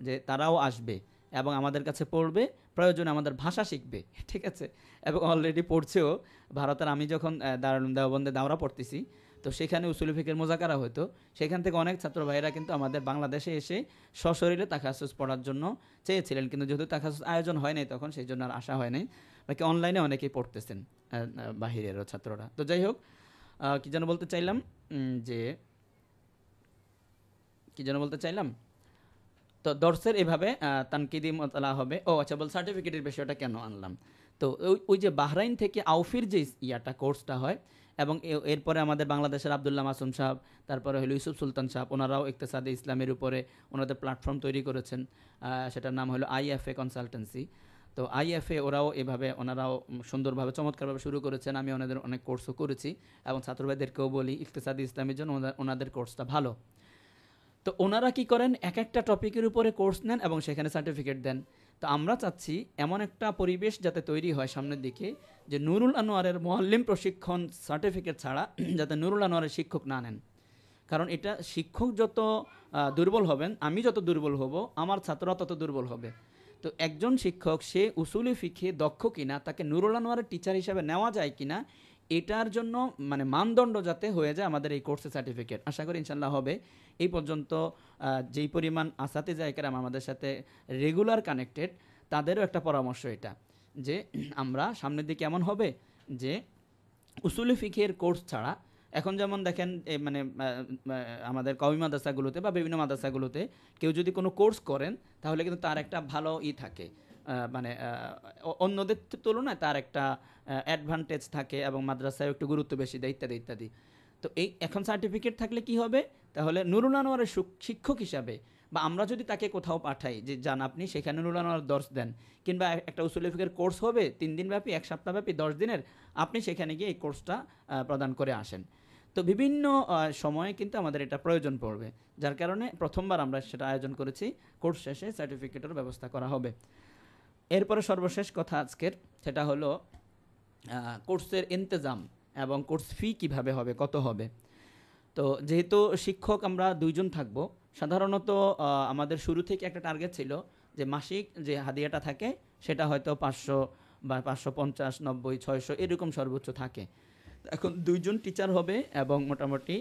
যে তারাও আসবে এবং আমাদের কাছে পড়বে, প্রয়োজনে আমাদের ভাষা শিখবে। ঠিক আছে, এবং অলরেডি পড়ছেও। ভারতের আমি যখন দারুল দেওবন্দে দাওরা পড়তেছি, তো সেখানে উসুল ফিকের মোজাকারা হতো, সেখান থেকে অনেক ছাত্র ভাইয়েরা কিন্তু আমাদের বাংলাদেশে এসে সশরীরে তাখাসুস পড়ার জন্য চেয়েছিলেন, কিন্তু যেহেতু তাখাসুস আয়োজন হয় নাই তখন, সেই জন্য আর আসা হয় নাই। বাকি অনলাইনে অনেকেই পড়তেছেন বাহিরেরও ছাত্ররা। তো যাই হোক, কি যেন বলতে চাইলাম, যে কি কি যেন বলতে চাইলাম, তো দর্সের এভাবে তানকিদি মতলা হবে। ও আচ্ছা, বল সার্টিফিকেটের বিষয়টা কেন আনলাম, তো ওই যে বাহরাইন থেকে আউফির যে কোর্সটা হয়, এবং এরপরে আমাদের বাংলাদেশের আব্দুল্লাহ মাসুম সাহেব, তারপরে হলো ইউসুফ সুলতান সাহেব, ওনারাও ইকতেসাদে ইসলামের উপরে ওনাদের প্ল্যাটফর্ম তৈরি করেছেন, সেটার নাম হলো IFA কনসালটেন্সি। তো IFA ওরাও এভাবে ওনারাও সুন্দরভাবে চমৎকারভাবে শুরু করেছেন। আমি ওনাদের অনেক কোর্সও করেছি এবং ছাত্রভাইদেরকেও বলি ইকতেসাদে ইসলামের জন্য ওনাদের কোর্সটা ভালো। তো ওনারা কি করেন, এক একটা টপিকের উপরে কোর্স নেন এবং সেখানে সার্টিফিকেট দেন। তো আমরা চাচ্ছি এমন একটা পরিবেশ যাতে তৈরি হয় সামনের দিকে, যে নুরুল আনোয়ারের মুআল্লিম প্রশিক্ষণ সার্টিফিকেট ছাড়া যাতে নুরুল আনোয়ারের শিক্ষক না নেন। কারণ এটা শিক্ষক যত দুর্বল হবেন, আমি যত দুর্বল হব, আমার ছাত্ররা তত দুর্বল হবে। তো একজন শিক্ষক সে উসুলি ফিকে দক্ষ কিনা, তাকে নুরুল আনোয়ারের টিচার হিসেবে নেওয়া যায় কিনা, এটার জন্য মানে মানদণ্ড যাতে হয়ে যায় আমাদের এই কোর্সের সার্টিফিকেট। আশা করি ইনশাল্লাহ হবে। এই পর্যন্ত যেই পরিমাণ আসাতিজা ইকরাম আমাদের সাথে রেগুলার কানেক্টেড, তাদেরও একটা পরামর্শ এটা, যে আমরা সামনের দিকে এমন হবে যে উসুলি ফিকের কোর্স ছাড়া, এখন যেমন দেখেন মানে আমাদের কওমি মাদ্রাসাগুলোতে বা বিভিন্ন মাদ্রাসাগুলোতে কেউ যদি কোনো কোর্স করেন, তাহলে কিন্তু তার একটা ভালো থাকে, মানে অন্যদের তুলনায় তার একটা অ্যাডভান্টেজ থাকে এবং মাদ্রাসায় একটু গুরুত্ব বেশি দেয়, ইত্যাদি ইত্যাদি। তো এই এখন সার্টিফিকেট থাকলে কি হবে, তাহলে নুরুল আনোয়ারের শিক্ষক হিসাবে, বা আমরা যদি তাকে কোথাও পাঠাই যে যান আপনি সেখানে নুরুল আনোয়ার দর্শ দেন, কিংবা একটা উসুল ফিকের কোর্স হবে 3 দিন ব্যাপী, 1 সপ্তাহ ব্যাপী, 10 দিনের, আপনি সেখানে গিয়ে এই কোর্সটা প্রদান করে আসেন। তো বিভিন্ন সময়ে কিন্তু আমাদের এটা প্রয়োজন পড়বে, যার কারণে প্রথমবার আমরা সেটা আয়োজন করেছি। কোর্স শেষে সার্টিফিকেটের ব্যবস্থা করা হবে। এরপরে সর্বশেষ কথা আজকের, সেটা হলো কোর্সের ইন্তেজাম এবং কোর্স ফি কিভাবে হবে, কত হবে। তো যেহেতু শিক্ষক আমরা 2 জন থাকব, সাধারণত আমাদের শুরু থেকে একটা টার্গেট ছিল যে মাসিক যে হাদিয়াটা থাকে সেটা হয়তো 500 বা 550, 90, 600 এরকম সর্বোচ্চ থাকে। এখন 2 জন টিচার হবে এবং মোটামুটি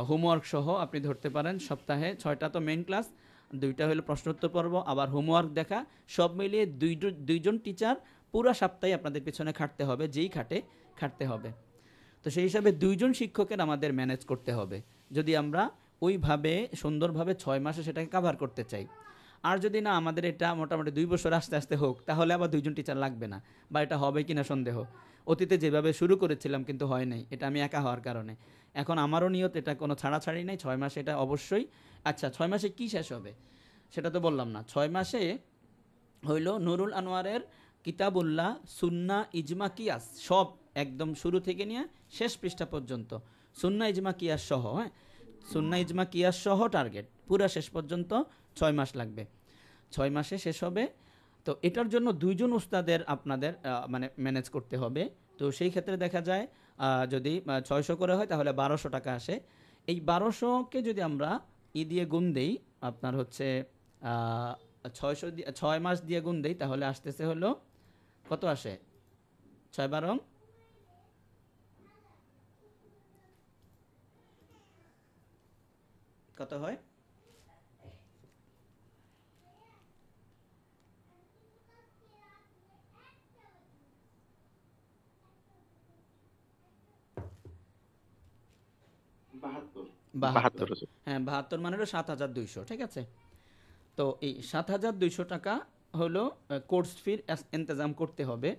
হোমওয়ার্ক সহ আপনি ধরতে পারেন সপ্তাহে 6টা তো মেইন ক্লাস, 2টা হলো প্রশ্নোত্তর পর্ব, আবার হোমওয়ার্ক দেখা, সব মিলিয়ে 2 জন টিচার পুরো সপ্তাহে আপনাদের পিছনে খাটতে হবে, যেই খাটতে হবে। তো সেই হিসাবে 2 জন শিক্ষকের আমাদের ম্যানেজ করতে হবে, যদি আমরা ওইভাবে সুন্দরভাবে 6 মাসে সেটাকে কাভার করতে চাই। আর যদি না আমাদের এটা মোটামুটি 2 বছর আস্তে আস্তে হোক, তাহলে আবার 2 জন টিচার লাগবে না, বা এটা হবে কিনা সন্দেহ। অতীতে যেভাবে শুরু করেছিলাম কিন্তু হয় নাই, এটা আমি একা হওয়ার কারণে। এখন আমারও নিয়ত, এটা কোনো ছাড়াছাড়ি নেই, 6 মাসে এটা অবশ্যই। আচ্ছা, 6 মাসে কি শেষ হবে সেটা তো বললাম না। 6 মাসে হইল নুরুল আনোয়ারের কিতাবুল্লাহ, সুন্নাহ, ইজমা, কিয়াস সব একদম শুরু থেকে নিয়ে শেষ পৃষ্ঠা পর্যন্ত সুন্নাহ, ইজমা, কিয়াস সহ, হ্যাঁ, সুন্নাহ, ইজমা, কিয়াস সহ টার্গেট পুরা শেষ পর্যন্ত 6 মাস লাগবে। 6 মাসে শেষ হবে। তো এটার জন্য 2 জন উস্তাদের আপনাদের মানে ম্যানেজ করতে হবে। তো সেই ক্ষেত্রে দেখা যায় যদি 600 করে হয় তাহলে 1200 টাকা আসে। এই 1200কে যদি আমরা দিয়ে গুণ দেই, আপনার হচ্ছে 600 দিয়ে 6 মাস দিয়ে গুণ দেই, তাহলে আসতেছে হলো কত আসে, 6 × 12 কত হয়, বাহাত্তর। হ্যাঁ 72 মানে হলো 7200, ঠিক আছে। তো এই 7200 টাকা হলো কোর্স ফির ইন্তজাম করতে হবে,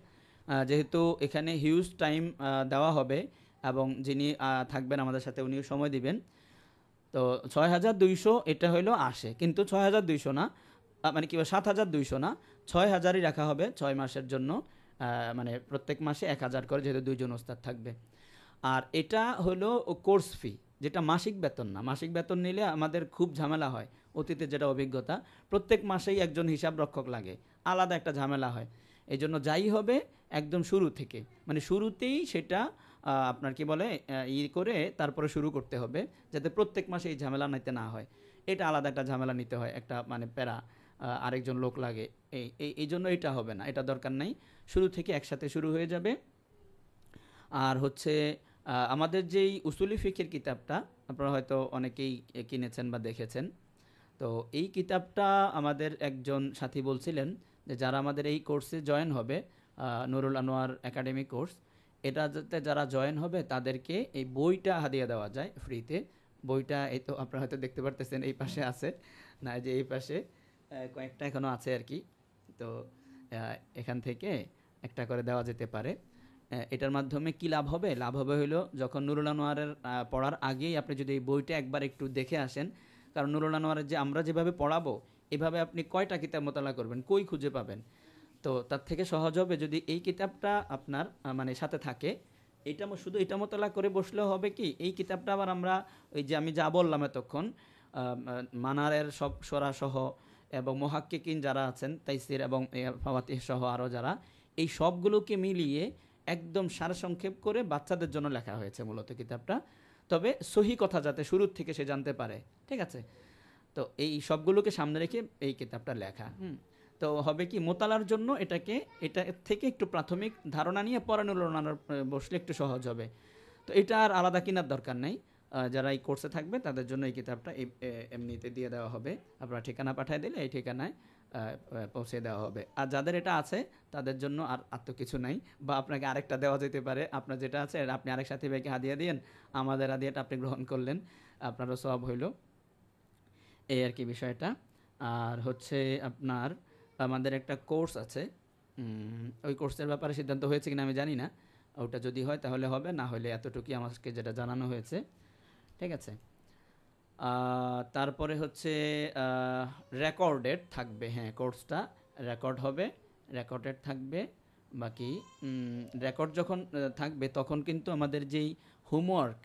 যেহেতু এখানে হিউজ টাইম দেওয়া হবে এবং যিনি থাকবেন আমাদের সাথে উনিও সময় দিবেন। তো 6200 এটা হলো আসে, কিন্তু 6200 না, মানে কি 7200 না, 6000ই রাখা হবে 6 মাসের জন্য। মানে প্রত্যেক মাসে 1000 করে, যেহেতু 2 জন ওস্তাদ থাকবে। আর এটা হলো কোর্স ফি, যেটা মাসিক বেতন না। মাসিক বেতন নিলে আমাদের খুব ঝামেলা হয়, অতীতে যেটা অভিজ্ঞতা, প্রত্যেক মাসেই একজন হিসাব রক্ষক লাগে, আলাদা একটা ঝামেলা হয়। এই জন্য যাই হবে একদম শুরু থেকে, মানে শুরুতেই সেটা আপনার কি বলে করে তারপরে শুরু করতে হবে, যাতে প্রত্যেক মাসে এই ঝামেলা নিতে না হয়। এটা আলাদা একটা ঝামেলা নিতে হয়, একটা মানে প্যারা, আরেকজন লোক লাগে। এই জন্য এটা হবে না, এটা দরকার নাই, শুরু থেকে একসাথে শুরু হয়ে যাবে। আর হচ্ছে আমাদের যেই উসুলি ফিকের কিতাবটা আপনারা হয়তো অনেকেই কিনেছেন বা দেখেছেন। তো এই কিতাবটা আমাদের একজন সাথী বলছিলেন যে যারা আমাদের এই কোর্সে জয়েন হবে, নুরুল আনোয়ার একাডেমি কোর্স, এটা যাতে যারা জয়েন হবে তাদেরকে এই বইটা হাদিয়া দেওয়া যায় ফ্রিতে, বইটা এই তো আপনারা হয়তো দেখতে পারতেছেন এই পাশে আছে, না এই যে এই পাশে কয়েকটা এখনো আছে আর কি। তো এখান থেকে একটা করে দেওয়া যেতে পারে। এটার মাধ্যমে কি লাভ হবে? লাভ হবে হলো যখন নুরুল আনোয়ারের পড়ার আগেই আপনি যদি এই বইটা একবার একটু দেখে আসেন, কারণ নুরুল আনোয়ারের যে আমরা যেভাবে পড়াবো এভাবে আপনি কয়টা কিতাব মোতালা করবেন, কই খুঁজে পাবেন? তো তার থেকে সহজ হবে যদি এই কিতাবটা আপনার মানে সাথে থাকে। এটা শুধু এটা মোতালা করে বসলেও হবে কি, এই কিতাবটা আবার আমরা ওই যে আমি যা বললাম এতক্ষণ মানারের সব সরা সহ এবং মুহাক্কিকিন যারা আছেন তাইসির এবং ফাওয়াতিহ সহ আরও যারা, এই সবগুলোকে মিলিয়ে একদম সারসংক্ষেপ করে বাচ্চাদের জন্য লেখা হয়েছে মূলত কিতাবটা। তবে সহি কথা যাতে শুরুর থেকে সে জানতে পারে, ঠিক আছে? তো এই সবগুলোকে সামনে রেখে এই কিতাবটা লেখা। তো হবে কি মোতালার জন্য এটাকে এটা থেকে একটু প্রাথমিক ধারণা নিয়ে পড়ানোর বসলে একটু সহজ হবে। তো এটা আর আলাদা কেনার দরকার নেই। যারা এই কোর্সে থাকবে তাদের জন্য এই কিতাবটা এমনিতে দিয়ে দেওয়া হবে। আপনারা ঠিকানা পাঠিয়ে দিলে এই ঠিকানায় পৌঁছে দেওয়া হবে। আর যাদের এটা আছে তাদের জন্য আর তো কিছু নাই, বা আপনাকে আরেকটা দেওয়া যেতে পারে। আপনার যেটা আছে আপনি আরেক সাথী ভাইকে হাদিয়া দিয়েন, আমাদের হাদিয়াটা আপনি গ্রহণ করলেন, আপনারও সওয়াব হইল, এই আর কি বিষয়টা। আর হচ্ছে আপনার আমাদের একটা কোর্স আছে, ওই কোর্সের ব্যাপারে সিদ্ধান্ত হয়েছে কিনা আমি জানি না। ওটা যদি হয় তাহলে হবে, না হলে এতটুকুই আমাকে যেটা জানানো হয়েছে, ঠিক আছে? তারপরে হচ্ছে রেকর্ডেড থাকবে, হ্যাঁ কোর্সটা রেকর্ড হবে, রেকর্ডেড থাকবে। বাকি রেকর্ড যখন থাকবে তখন কিন্তু আমাদের যেই হোমওয়ার্ক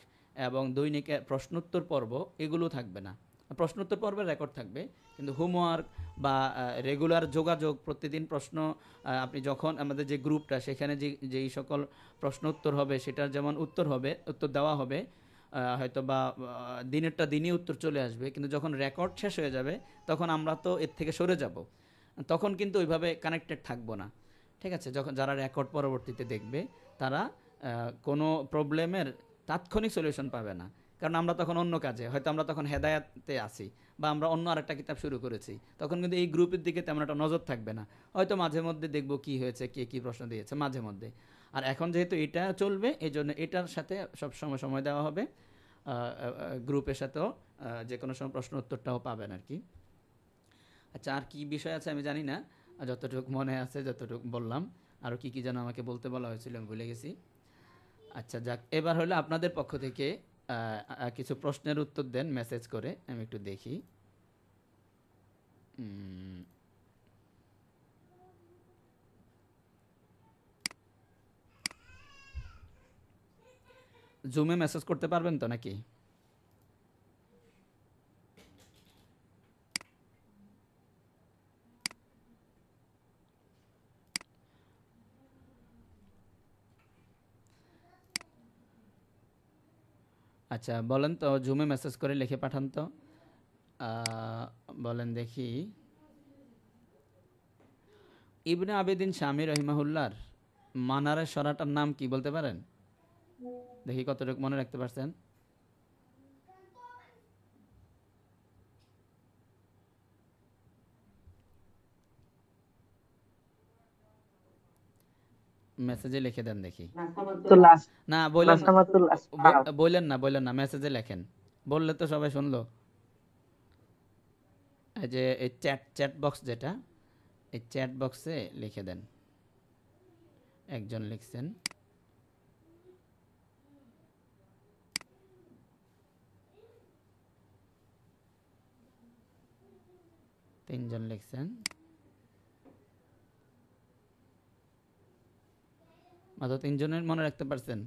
এবং দৈনিক প্রশ্নোত্তর পর্ব এগুলো থাকবে না। প্রশ্নোত্তর পর্বের রেকর্ড থাকবে, কিন্তু হোমওয়ার্ক বা রেগুলার যোগাযোগ প্রতিদিন প্রশ্ন আপনি যখন আমাদের যে গ্রুপটা সেখানে যেই সকল প্রশ্ন উত্তর হবে সেটার যেমন উত্তর দেওয়া হবে, হয়তো বা দিনেরটা দিনই উত্তর চলে আসবে, কিন্তু যখন রেকর্ড শেষ হয়ে যাবে তখন আমরা তো এর থেকে সরে যাব, তখন কিন্তু ওইভাবে কানেক্টেড থাকবো না, ঠিক আছে? যখন যারা রেকর্ড পরবর্তীতে দেখবে তারা কোনো প্রবলেমের তাৎক্ষণিক সলিউশন পাবে না, কারণ আমরা তখন অন্য কাজে, হয়তো আমরা তখন হেদায়াতে আছি বা আমরা অন্য আরেকটা কিতাব শুরু করেছি, তখন কিন্তু এই গ্রুপের দিকে তেমন একটা নজর থাকবে না। হয়তো মাঝে মধ্যে দেখবো কি হয়েছে, কে কী প্রশ্ন দিয়েছে মাঝে মধ্যে। আর এখন যেহেতু এটা চলবে এই জন্য এটার সাথে সব সময় দেওয়া হবে, গ্রুপের সাথেও যে কোনো সময় প্রশ্ন উত্তরটাও পাবেন আর কি। আচ্ছা, আর কি বিষয় আছে আমি জানি না, যতটুকু মনে আছে যতটুকু বললাম। আরও কি যেন আমাকে বলতে বলা হয়েছিল আমি ভুলে গেছি। আচ্ছা যাক, এবার হলো আপনাদের পক্ষ থেকে কিছু প্রশ্নের উত্তর দেন মেসেজ করে, আমি একটু দেখি। জুমে মেসেজ করতে পারবেন তো নাকি? আচ্ছা বলেন তো, জুমে মেসেজ করে লিখে পাঠান তো। বলেন দেখি, ইবনে আবেদিন শামী রহিমাহুল্লাহর মানারের সরাটার নাম কি বলতে পারেন? দেখি কতটুকু মনে রাখতে পারছেন। মেসেজে লিখে দেন দেখি। না বললেন না, মেসেজে লেখেন, বললে তো সবাই শুনলো। এই যে এই চ্যাট বক্স যেটা, এই চ্যাট বক্সে লিখে দেন। একজন লিখছেন, তিনজন লিখছেন, মাত্র তিনজনের মনে রাখতে পারছেন?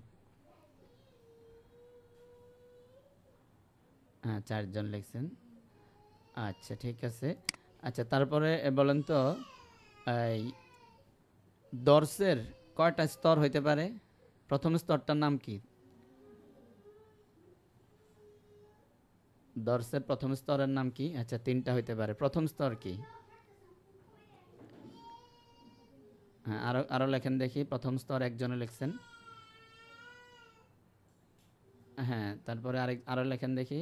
হ্যাঁ, চারজন লিখছেন। আচ্ছা ঠিক আছে। আচ্ছা তারপরে বলেন তো, এই দর্সের কয়টা স্তর হইতে পারে? প্রথম স্তরটার নাম কি? দর্সের প্রথম স্তরের নাম কি? আচ্ছা তিনটা হইতে পারে। প্রথম স্তর কি? হ্যাঁ, আরো লেখেন দেখি। প্রথম স্তর একজনে লিখছেন। হ্যাঁ, তারপরে আরো লেখেন দেখি।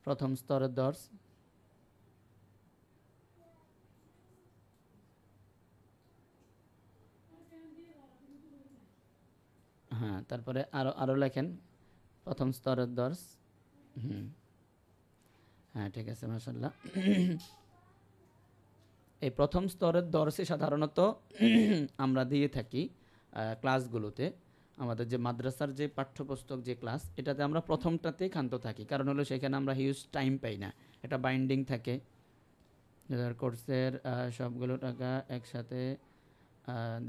প্রথম স্তরের দর্স। হ্যাঁ, তারপরে আরো লেখেন। প্রথম স্তরের দর্স। হুম, হ্যাঁ ঠিক আছে, মাশাআল্লাহ। এই প্রথম স্তরের দর্সে সাধারণত আমরা দিয়ে থাকি ক্লাসগুলোতে। আমাদের যে মাদ্রাসার যে পাঠ্যপুস্তক যে ক্লাস, এটাতে আমরা প্রথমটাতেই ক্ষান্ত থাকি, কারণ হলো সেখানে আমরা হিউজ টাইম পাই না, এটা বাইন্ডিং থাকে। কোর্সের সবগুলো টাকা একসাথে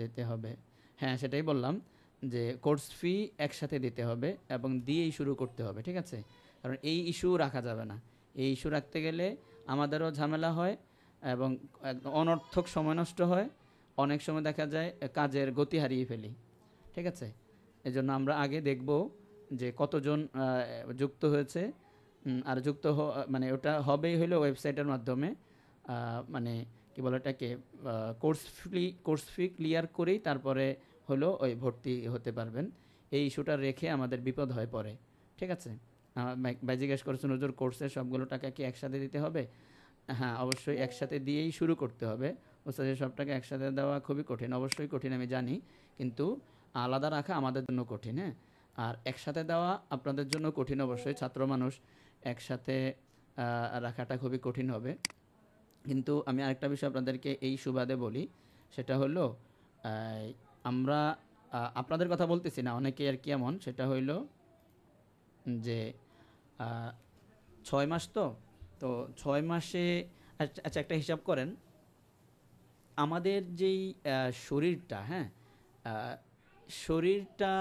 দিতে হবে। হ্যাঁ সেটাই বললাম যে কোর্স ফি একসাথে দিতে হবে এবং দিয়েই শুরু করতে হবে, ঠিক আছে? কারণ এই ইস্যু রাখা যাবে না। এই ইস্যু রাখতে গেলে আমাদেরও ঝামেলা হয় এবং অনর্থক সময় নষ্ট হয়। অনেক সময় দেখা যায় কাজের গতি হারিয়ে ফেলি, ঠিক আছে? এজন্য আমরা আগে দেখব যে কতজন যুক্ত হয়েছে, আর যুক্ত মানে ওটা হবেই হলো ওয়েবসাইটের মাধ্যমে। মানে কি বলে এটাকে, কোর্স ফি ক্লিয়ার করেই তারপরে হলো ওই ভর্তি হতে পারবেন। এই ইস্যুটা রেখে আমাদের বিপদ হয়ে পড়ে, ঠিক আছে? ভাই জিজ্ঞেস করেছেন হুজুর কোর্সের সবগুলো টাকা কি একসাথে দিতে হবে? হ্যাঁ অবশ্যই একসাথে দিয়েই শুরু করতে হবে। ওস্তাদের সব টাকা একসাথে দেওয়া খুবই কঠিন, অবশ্যই কঠিন আমি জানি, কিন্তু আলাদা রাখা আমাদের জন্য কঠিন। হ্যাঁ, আর একসাথে দেওয়া আপনাদের জন্য কঠিন অবশ্যই, ছাত্র মানুষ একসাথে রাখাটা খুবই কঠিন হবে। কিন্তু আমি আরেকটা বিষয় আপনাদেরকে এই সুবাদে বলি, সেটা হলো আমরা আপনাদের কথা বলতেছি না, অনেকে আর কি এমন, সেটা হইল যে 6 মাস তো 6 মাসে আচ্ছা একটা হিসাব করেন, আমাদের যেই শরীরটা, হ্যাঁ শরীরটা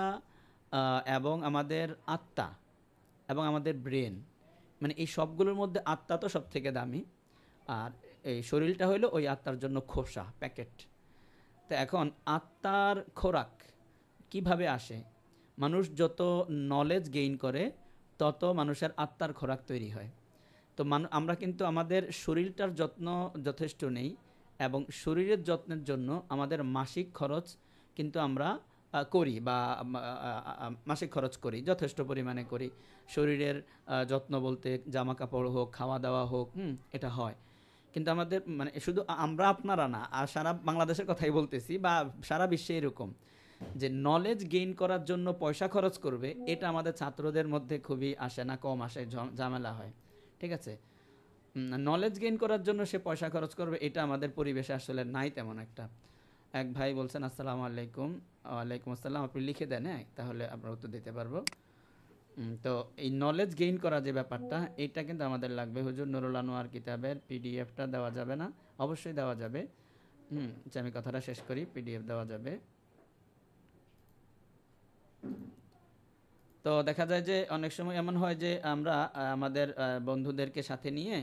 এবং আমাদের আত্মা এবং আমাদের ব্রেন, মানে এই সবগুলোর মধ্যে আত্মা তো সব থেকে দামি, আর এই শরীরটা হলো ওই আত্মার জন্য খোসা প্যাকেট। তো এখন আত্মার খোরাক কিভাবে আসে? মানুষ যত নলেজ গেইন করে তত মানুষের আত্মার খোরাক তৈরি হয়। তো আমরা কিন্তু আমাদের শরীরটার যত্ন যথেষ্ট নেই, এবং শরীরের যত্নের জন্য আমাদের মাসিক খরচ কিন্তু আমরা করি, বা মাসিক খরচ করি, যথেষ্ট পরিমাণে করি। শরীরের যত্ন বলতে জামা কাপড় হোক, খাওয়া দাওয়া হোক, এটা হয়। কিন্তু আমাদের মানে শুধু আমরা আপনারা না, আর সারা বাংলাদেশের কথাই বলতেছি, বা সারা বিশ্বে এরকম যে নলেজ গেইন করার জন্য পয়সা খরচ করবে, এটা আমাদের ছাত্রদের মধ্যে খুবই আসে না, কম আসে, ঝামেলা হয়, ঠিক আছে? নলেজ গেইন করার জন্য সে পয়সা খরচ করবে, এটা আমাদের পরিবেশে আসলে নাই তেমন একটা। এক ভাই বলছেন আসসালামু আলাইকুম। ওয়ালাইকুম আসসালাম, আপনি লিখে দেন, হ্যাঁ তাহলে আপনার উত্তর দিতে পারবো। তো এই নলেজ গেইন করা যে ব্যাপারটা, এটা কিন্তু আমাদের লাগবে। হুজুর নুরুল আনোয়ার কিতাবের পিডিএফটা দেওয়া যাবে না? অবশ্যই দেওয়া যাবে। আমি কথাটা শেষ করি, পিডিএফ দেওয়া যাবে। তো দেখা যায় যে অনেক সময় এমন হয় যে আমরা আমাদের বন্ধুদেরকে সাথে নিয়ে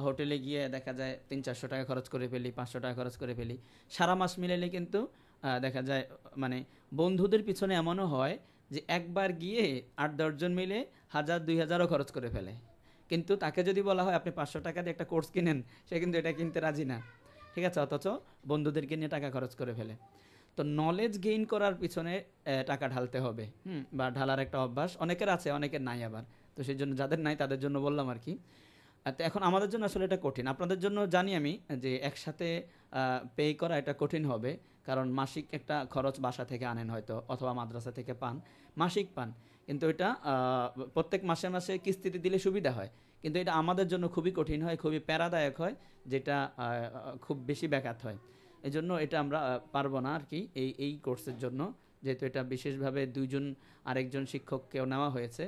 হোটেলে গিয়ে দেখা যায় 300-400 টাকা খরচ করে ফেলি, 500 টাকা খরচ করে ফেলি। সারা মাস মিলাইলে কিন্তু দেখা যায় মানে বন্ধুদের পিছনে এমনও হয় যে একবার গিয়ে 8-10 জন মিলে 1000-2000ও খরচ করে ফেলে, কিন্তু তাকে যদি বলা হয় আপনি 500 টাকা দিয়ে একটা কোর্স কিনেন, সে কিন্তু এটা কিনতে রাজি না, ঠিক আছে? অথচ বন্ধুদেরকে নিয়ে টাকা খরচ করে ফেলে। তো নলেজ গেইন করার পিছনে টাকা ঢালতে হবে, বা ঢালার একটা অভ্যাস অনেকের আছে, অনেকের নাই আবার। তো সেই জন্য যাদের নাই তাদের জন্য বললাম আর কি। তো এখন আমাদের জন্য আসলে এটা কঠিন, আপনাদের জন্য জানি আমি যে একসাথে পে করা এটা কঠিন হবে, কারণ মাসিক একটা খরচ বাসা থেকে আনেন হয়তো, অথবা মাদ্রাসা থেকে পান, মাসিক পান, কিন্তু এটা প্রত্যেক মাসে মাসে কিস্তিতে দিলে সুবিধা হয়, কিন্তু এটা আমাদের জন্য খুবই কঠিন হয়, খুবই প্যারাদায়ক হয়, যেটা খুব বেশি ব্যাঘাত হয়। এই জন্য এটা আমরা পারবো না আর কি এই কোর্সের জন্য, যেহেতু এটা বিশেষভাবে আরেকজন শিক্ষককেও নেওয়া হয়েছে।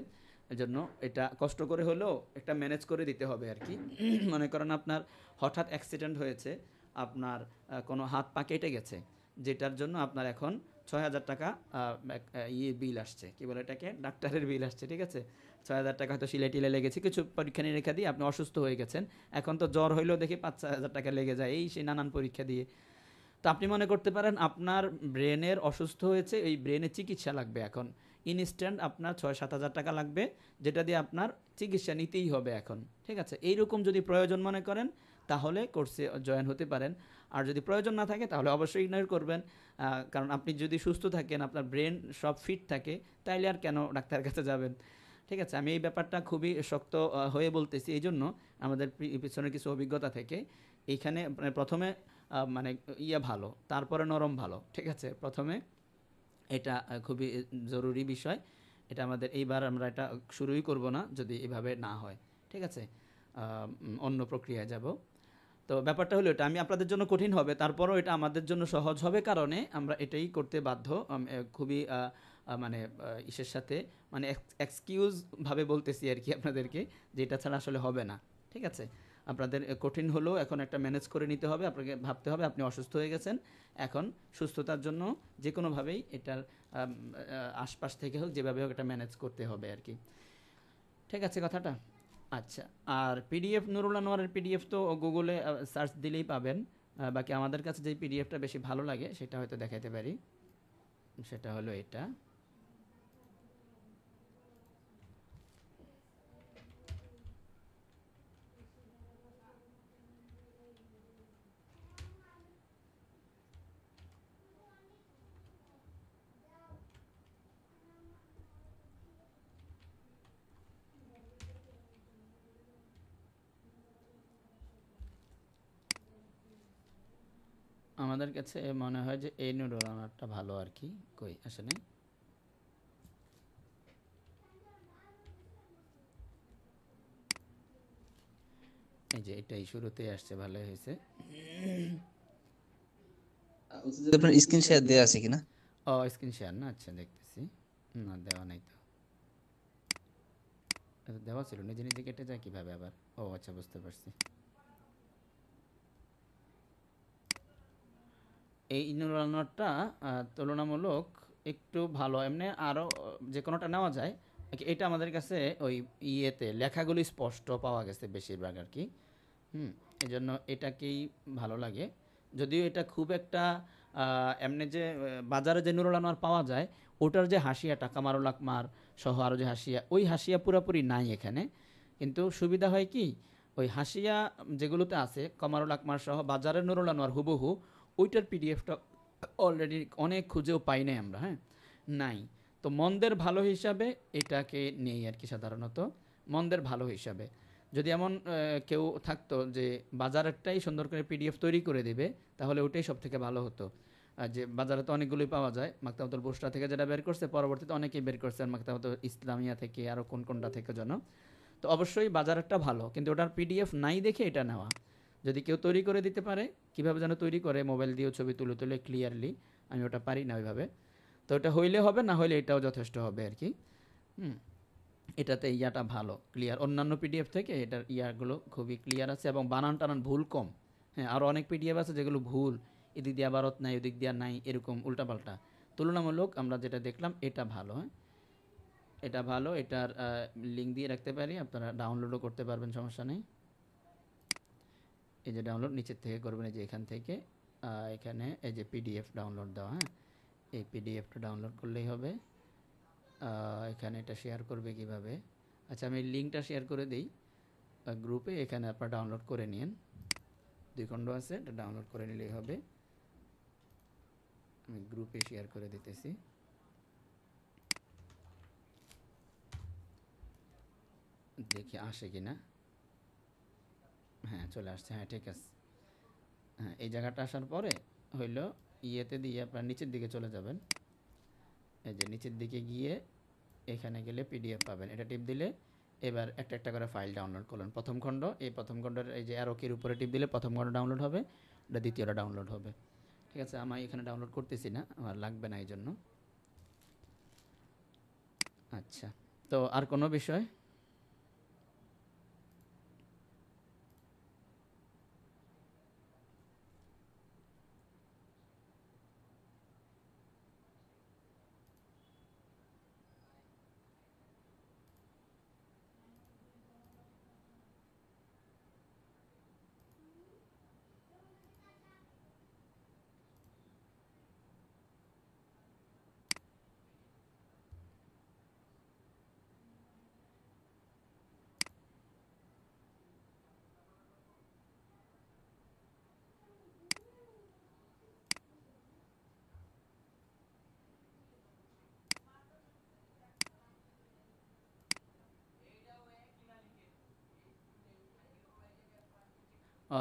এজন্য এটা কষ্ট করে হলেও একটা ম্যানেজ করে দিতে হবে আর কি। মনে করেন আপনার হঠাৎ অ্যাক্সিডেন্ট হয়েছে, আপনার কোনো হাত পা কেটে গেছে, যেটার জন্য আপনার এখন 6000 টাকা বিল আসছে, কি বলে এটাকে, ডাক্তারের বিল আসছে, ঠিক আছে? 6000 টাকা হয়তো সিলাই টিলে লেগেছে, কিছু পরীক্ষা নিরীক্ষা দিয়ে আপনি অসুস্থ হয়ে গেছেন। এখন তো জ্বর হইলেও দেখি 5-6 হাজার টাকা লেগে যায়, এই সেই নানান পরীক্ষা দিয়ে। তো আপনি মনে করতে পারেন আপনার ব্রেনের অসুস্থ হয়েছে, এই ব্রেনের চিকিৎসা লাগবে এখন ইনস্ট্যান্ট, আপনার 6-7 হাজার টাকা লাগবে, যেটা দিয়ে আপনার চিকিৎসা নিতেই হবে এখন, ঠিক আছে? এইরকম যদি প্রয়োজন মনে করেন তাহলে কোর্সে জয়েন হতে পারেন, আর যদি প্রয়োজন না থাকে তাহলে অবশ্যই ইগনোর করবেন। কারণ আপনি যদি সুস্থ থাকেন, আপনার ব্রেন সব ফিট থাকে, তাইলে আর কেন ডাক্তারের কাছে যাবেন, ঠিক আছে? আমি এই ব্যাপারটা খুবই শক্ত হয়ে বলতেছি, এই জন্য আমাদের পিছনের কিছু অভিজ্ঞতা থেকে এইখানে প্রথমে মানে ভালো, তারপরে নরম ভালো, ঠিক আছে? প্রথমে এটা খুবই জরুরি বিষয়, এটা আমাদের এইবার আমরা এটা শুরুই করব না যদি এভাবে না হয়, ঠিক আছে? অন্য প্রক্রিয়ায় যাব। তো ব্যাপারটা হলো এটা, আমি আপনাদের জন্য কঠিন হবে, তারপরও এটা আমাদের জন্য সহজ হবে কারণে আমরা এটাই করতে বাধ্য। খুবই মানে ইসের সাথে মানে এক্সকিউজ ভাবে বলতেছি আর কি আপনাদেরকে, যে এটা ছাড়া আসলে হবে না, ঠিক আছে? আপনাদের কঠিন হলেও এখন একটা ম্যানেজ করে নিতে হবে, আপনাকে ভাবতে হবে আপনি অসুস্থ হয়ে গেছেন, এখন সুস্থতার জন্য যে কোনোভাবেই এটার আশপাশ থেকে হোক যেভাবে হোক এটা ম্যানেজ করতে হবে আর কি, ঠিক আছে কথাটা? আচ্ছা, আর পিডিএফ নুরুল আনোয়ারের পিডিএফ তো গুগলে সার্চ দিলেই পাবেন। বাকি আমাদের কাছে যে পিডিএফটা বেশি ভালো লাগে সেটা হয়তো দেখাইতে পারি, সেটা হলো এটা। আমাদের কাছে মনে হয় যে এই নুরুল আনোয়ারটা ভালো আর কি। কই আসে নাই? এই যে এটাই শুরুতেই আসছে, ভালোই হয়েছে। আপনার স্ক্রিন শেয়ার দেয়া আছে কিনা? ও স্ক্রিন শেয়ার না, আচ্ছা দেখতেছি। না দেওয়া নাই তো, এটা দেওয়া ছিল, নিজে নিজে কেটে যায় কিভাবে আবার? ও আচ্ছা বুঝতে পারছি। এই নুরুল আনোয়ারটা তুলনামূলক একটু ভালো, এমনি আরও যে কোনোটা নেওয়া যায়। এটা আমাদের কাছে ওই ইয়েতে লেখাগুলি স্পষ্ট পাওয়া গেছে বেশিরভাগ আর কি। এই জন্য এটাকেই ভালো লাগে, যদিও এটা খুব একটা এমনি যে বাজারে যে নুরুল আনোয়ার পাওয়া যায় ওটার যে হাসিয়াটা কামারুল আকমার সহ আরও যে হাসিয়া, ওই হাসিয়া পুরোপুরি নাই এখানে। কিন্তু সুবিধা হয় কি, ওই হাসিয়া যেগুলোতে আছে কামারুল আকমার সহ বাজারের নুরুল আনোয়ার হুবহু, ওইটার পিডিএফটা অলরেডি অনেক খুঁজেও পাই নাই আমরা, হ্যাঁ নাই। তো মন্দের ভালো হিসাবে এটাকে নেই আর কি, সাধারণত মন্দের ভালো হিসাবে। যদি এমন কেউ থাকতো যে বাজারেরটাই সুন্দর করে পিডিএফ তৈরি করে দেবে তাহলে ওটাই সব থেকে ভালো হতো। যে বাজারে তো অনেকগুলোই পাওয়া যায়, মাকতাবুল বুশরা থেকে যেটা বের করছে পরবর্তীতে অনেকেই বের করছে, আর মাকতাবুল ইসলামিয়া থেকে আরও কোনটা থেকে যেন। তো অবশ্যই বাজারেরটা ভালো, কিন্তু ওটার পিডিএফ নাই দেখে এটা নেওয়া। যদি কেউ তৈরি করে দিতে পারে, কীভাবে যেন তৈরি করে মোবাইল দিয়েও ছবি তুলে তুলে ক্লিয়ারলি, আমি ওটা পারি না ওইভাবে। তো ওটা হইলে হবে, না হইলে এটাও যথেষ্ট হবে আর কি। এটাতে ইয়াটা ভালো ক্লিয়ার, অন্যান্য পিডিএফ থেকে এটার ইয়াগুলো খুবই ক্লিয়ার আছে এবং বানান টানান ভুল কম। হ্যাঁ, আরও অনেক পিডিএফ আছে যেগুলো ভুল, এদিক দিয়ে আবারত নাই ওদিক দিয়ে নাই, এরকম উল্টাপাল্টা। তুলনামূলক আমরা যেটা দেখলাম এটা ভালো। হ্যাঁ, এটা ভালো, এটার লিঙ্ক দিয়ে রাখতে পারি, আপনারা ডাউনলোডও করতে পারবেন, সমস্যা নেই। এই যে ডাউনলোড নিচের থেকে করবেন, এই যে এখান থেকে এখানে এই যে পিডিএফ ডাউনলোড দেওয়া, হ্যাঁ এই পিডিএফটা ডাউনলোড করলেই হবে। এখানে এটা শেয়ার করবে কিভাবে? আচ্ছা আমি লিঙ্কটা শেয়ার করে দিই গ্রুপে, এখানে আপনারা ডাউনলোড করে নিন, 2 খণ্ড আছে, এটা ডাউনলোড করে নিলেই হবে। আমি গ্রুপে শেয়ার করে দিতেছি। দেখি আসে কিনা। হ্যাঁ চলে আসছে, হ্যাঁ ঠিক আছে। হ্যাঁ এই জায়গাটা আসার পরে হইলো ইয়েতে দিয়ে আপনার নিচের দিকে চলে যাবেন, এই যে নিচের দিকে গিয়ে এখানে গেলে পিডিএফ পাবেন, এটা টিপ দিলে এবার একটা একটা করে ফাইল ডাউনলোড করলেন। প্রথম খণ্ড, এই প্রথম খণ্ডের এই যে অ্যারো কির উপরে টিপ দিলে প্রথম খণ্ড ডাউনলোড হবে, এটা দ্বিতীয়টা ডাউনলোড হবে। ঠিক আছে, আমি এখানে ডাউনলোড করতেছি না, আমার লাগবে না এই জন্য। আচ্ছা, তো আর কোনো বিষয়?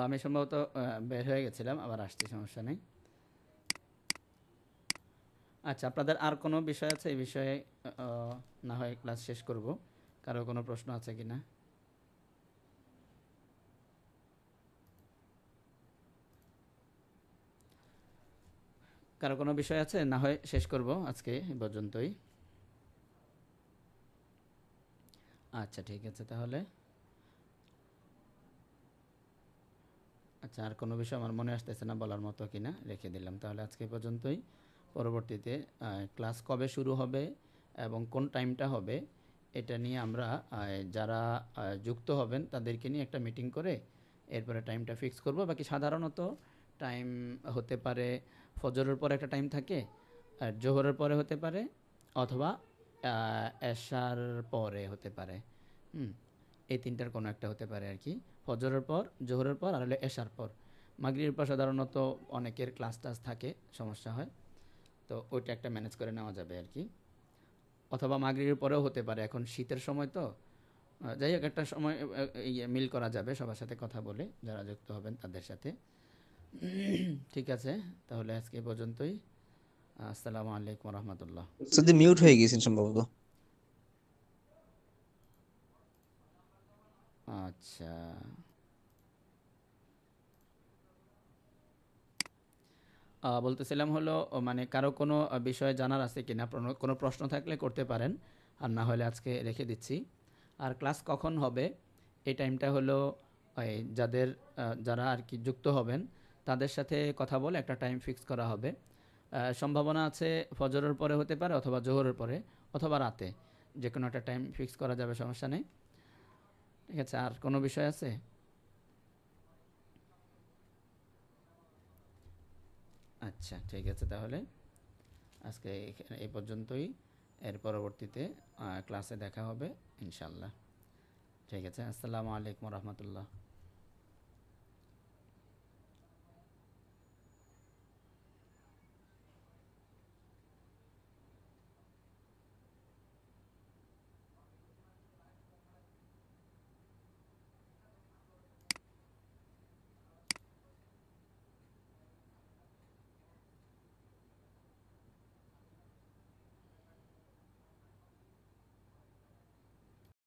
আমি সম্ভবত বের হয়ে গেছিলাম, আবার আসছি, সমস্যা নেই। আচ্ছা, আপনাদের আর কোনো বিষয় আছে এই বিষয়ে? না হয় ক্লাস শেষ করব। কারো কোনো প্রশ্ন আছে কি না? কারো কোনো বিষয় আছে? না হয় শেষ করব আজকে এই পর্যন্তই। আচ্ছা ঠিক আছে তাহলে। আচ্ছা, আর কোনো বিষয় আমার মনে আসতেছে না বলার মতো কিনা, রেখে দিলাম তাহলে আজকে এই পর্যন্তই। পরবর্তীতে ক্লাস কবে শুরু হবে এবং কোন টাইমটা হবে এটা নিয়ে আমরা যারা যুক্ত হবেন তাদেরকে নিয়ে একটা মিটিং করে এরপরে টাইমটা ফিক্স করব। বাকি সাধারণত টাইম হতে পারে ফজরের পরে একটা টাইম থাকে, আর জোহরের পরে হতে পারে, অথবা এশার পরে হতে পারে। এই তিনটার কোনো একটা হতে পারে আর কি। ফজরের পর, জোহরের পর, আর হলো এশার পর। মাগরিবের পর সাধারণত অনেকের ক্লাস টাস থাকে, সমস্যা হয়, তো ওইটা একটা ম্যানেজ করে নেওয়া যাবে আর কি। অথবা মাগরিবের পরেও হতে পারে, এখন শীতের সময় তো। যাই হোক, একটা সময় মিল করা যাবে সবার সাথে কথা বলে, যারা যুক্ত হবেন তাদের সাথে। ঠিক আছে, তাহলে আজকে এ পর্যন্তই। আসসালামু আলাইকুম রহমতুল্লাহ। যদি মিউট হয়ে গেছেন সম্ভবত। আচ্ছা, বলতেছিলাম হলো মানে কারো কোনো বিষয়ে জানার আছে কিনা, কোনো প্রশ্ন থাকলে করতে পারেন, আর না হলে আজকে রেখে দিচ্ছি। আর ক্লাস কখন হবে এই টাইমটা হলো যাদের যারা আর কি যুক্ত হবেন তাদের সাথে কথা বলে একটা টাইম ফিক্স করা হবে। সম্ভাবনা আছে ফজরের পরে হতে পারে, অথবা জোহরের পরে, অথবা রাতে, যে কোনো একটা টাইম ফিক্স করা যাবে, সমস্যা নেই। ঠিক আছে, আর কোনো বিষয় আছে? আচ্ছা ঠিক আছে, তাহলে আজকে এই পর্যন্তই। এর পরবর্তীতে ক্লাসে দেখা হবে ইনশাল্লাহ। ঠিক আছে, আসসালামু আলাইকুম রহমতুল্লাহ।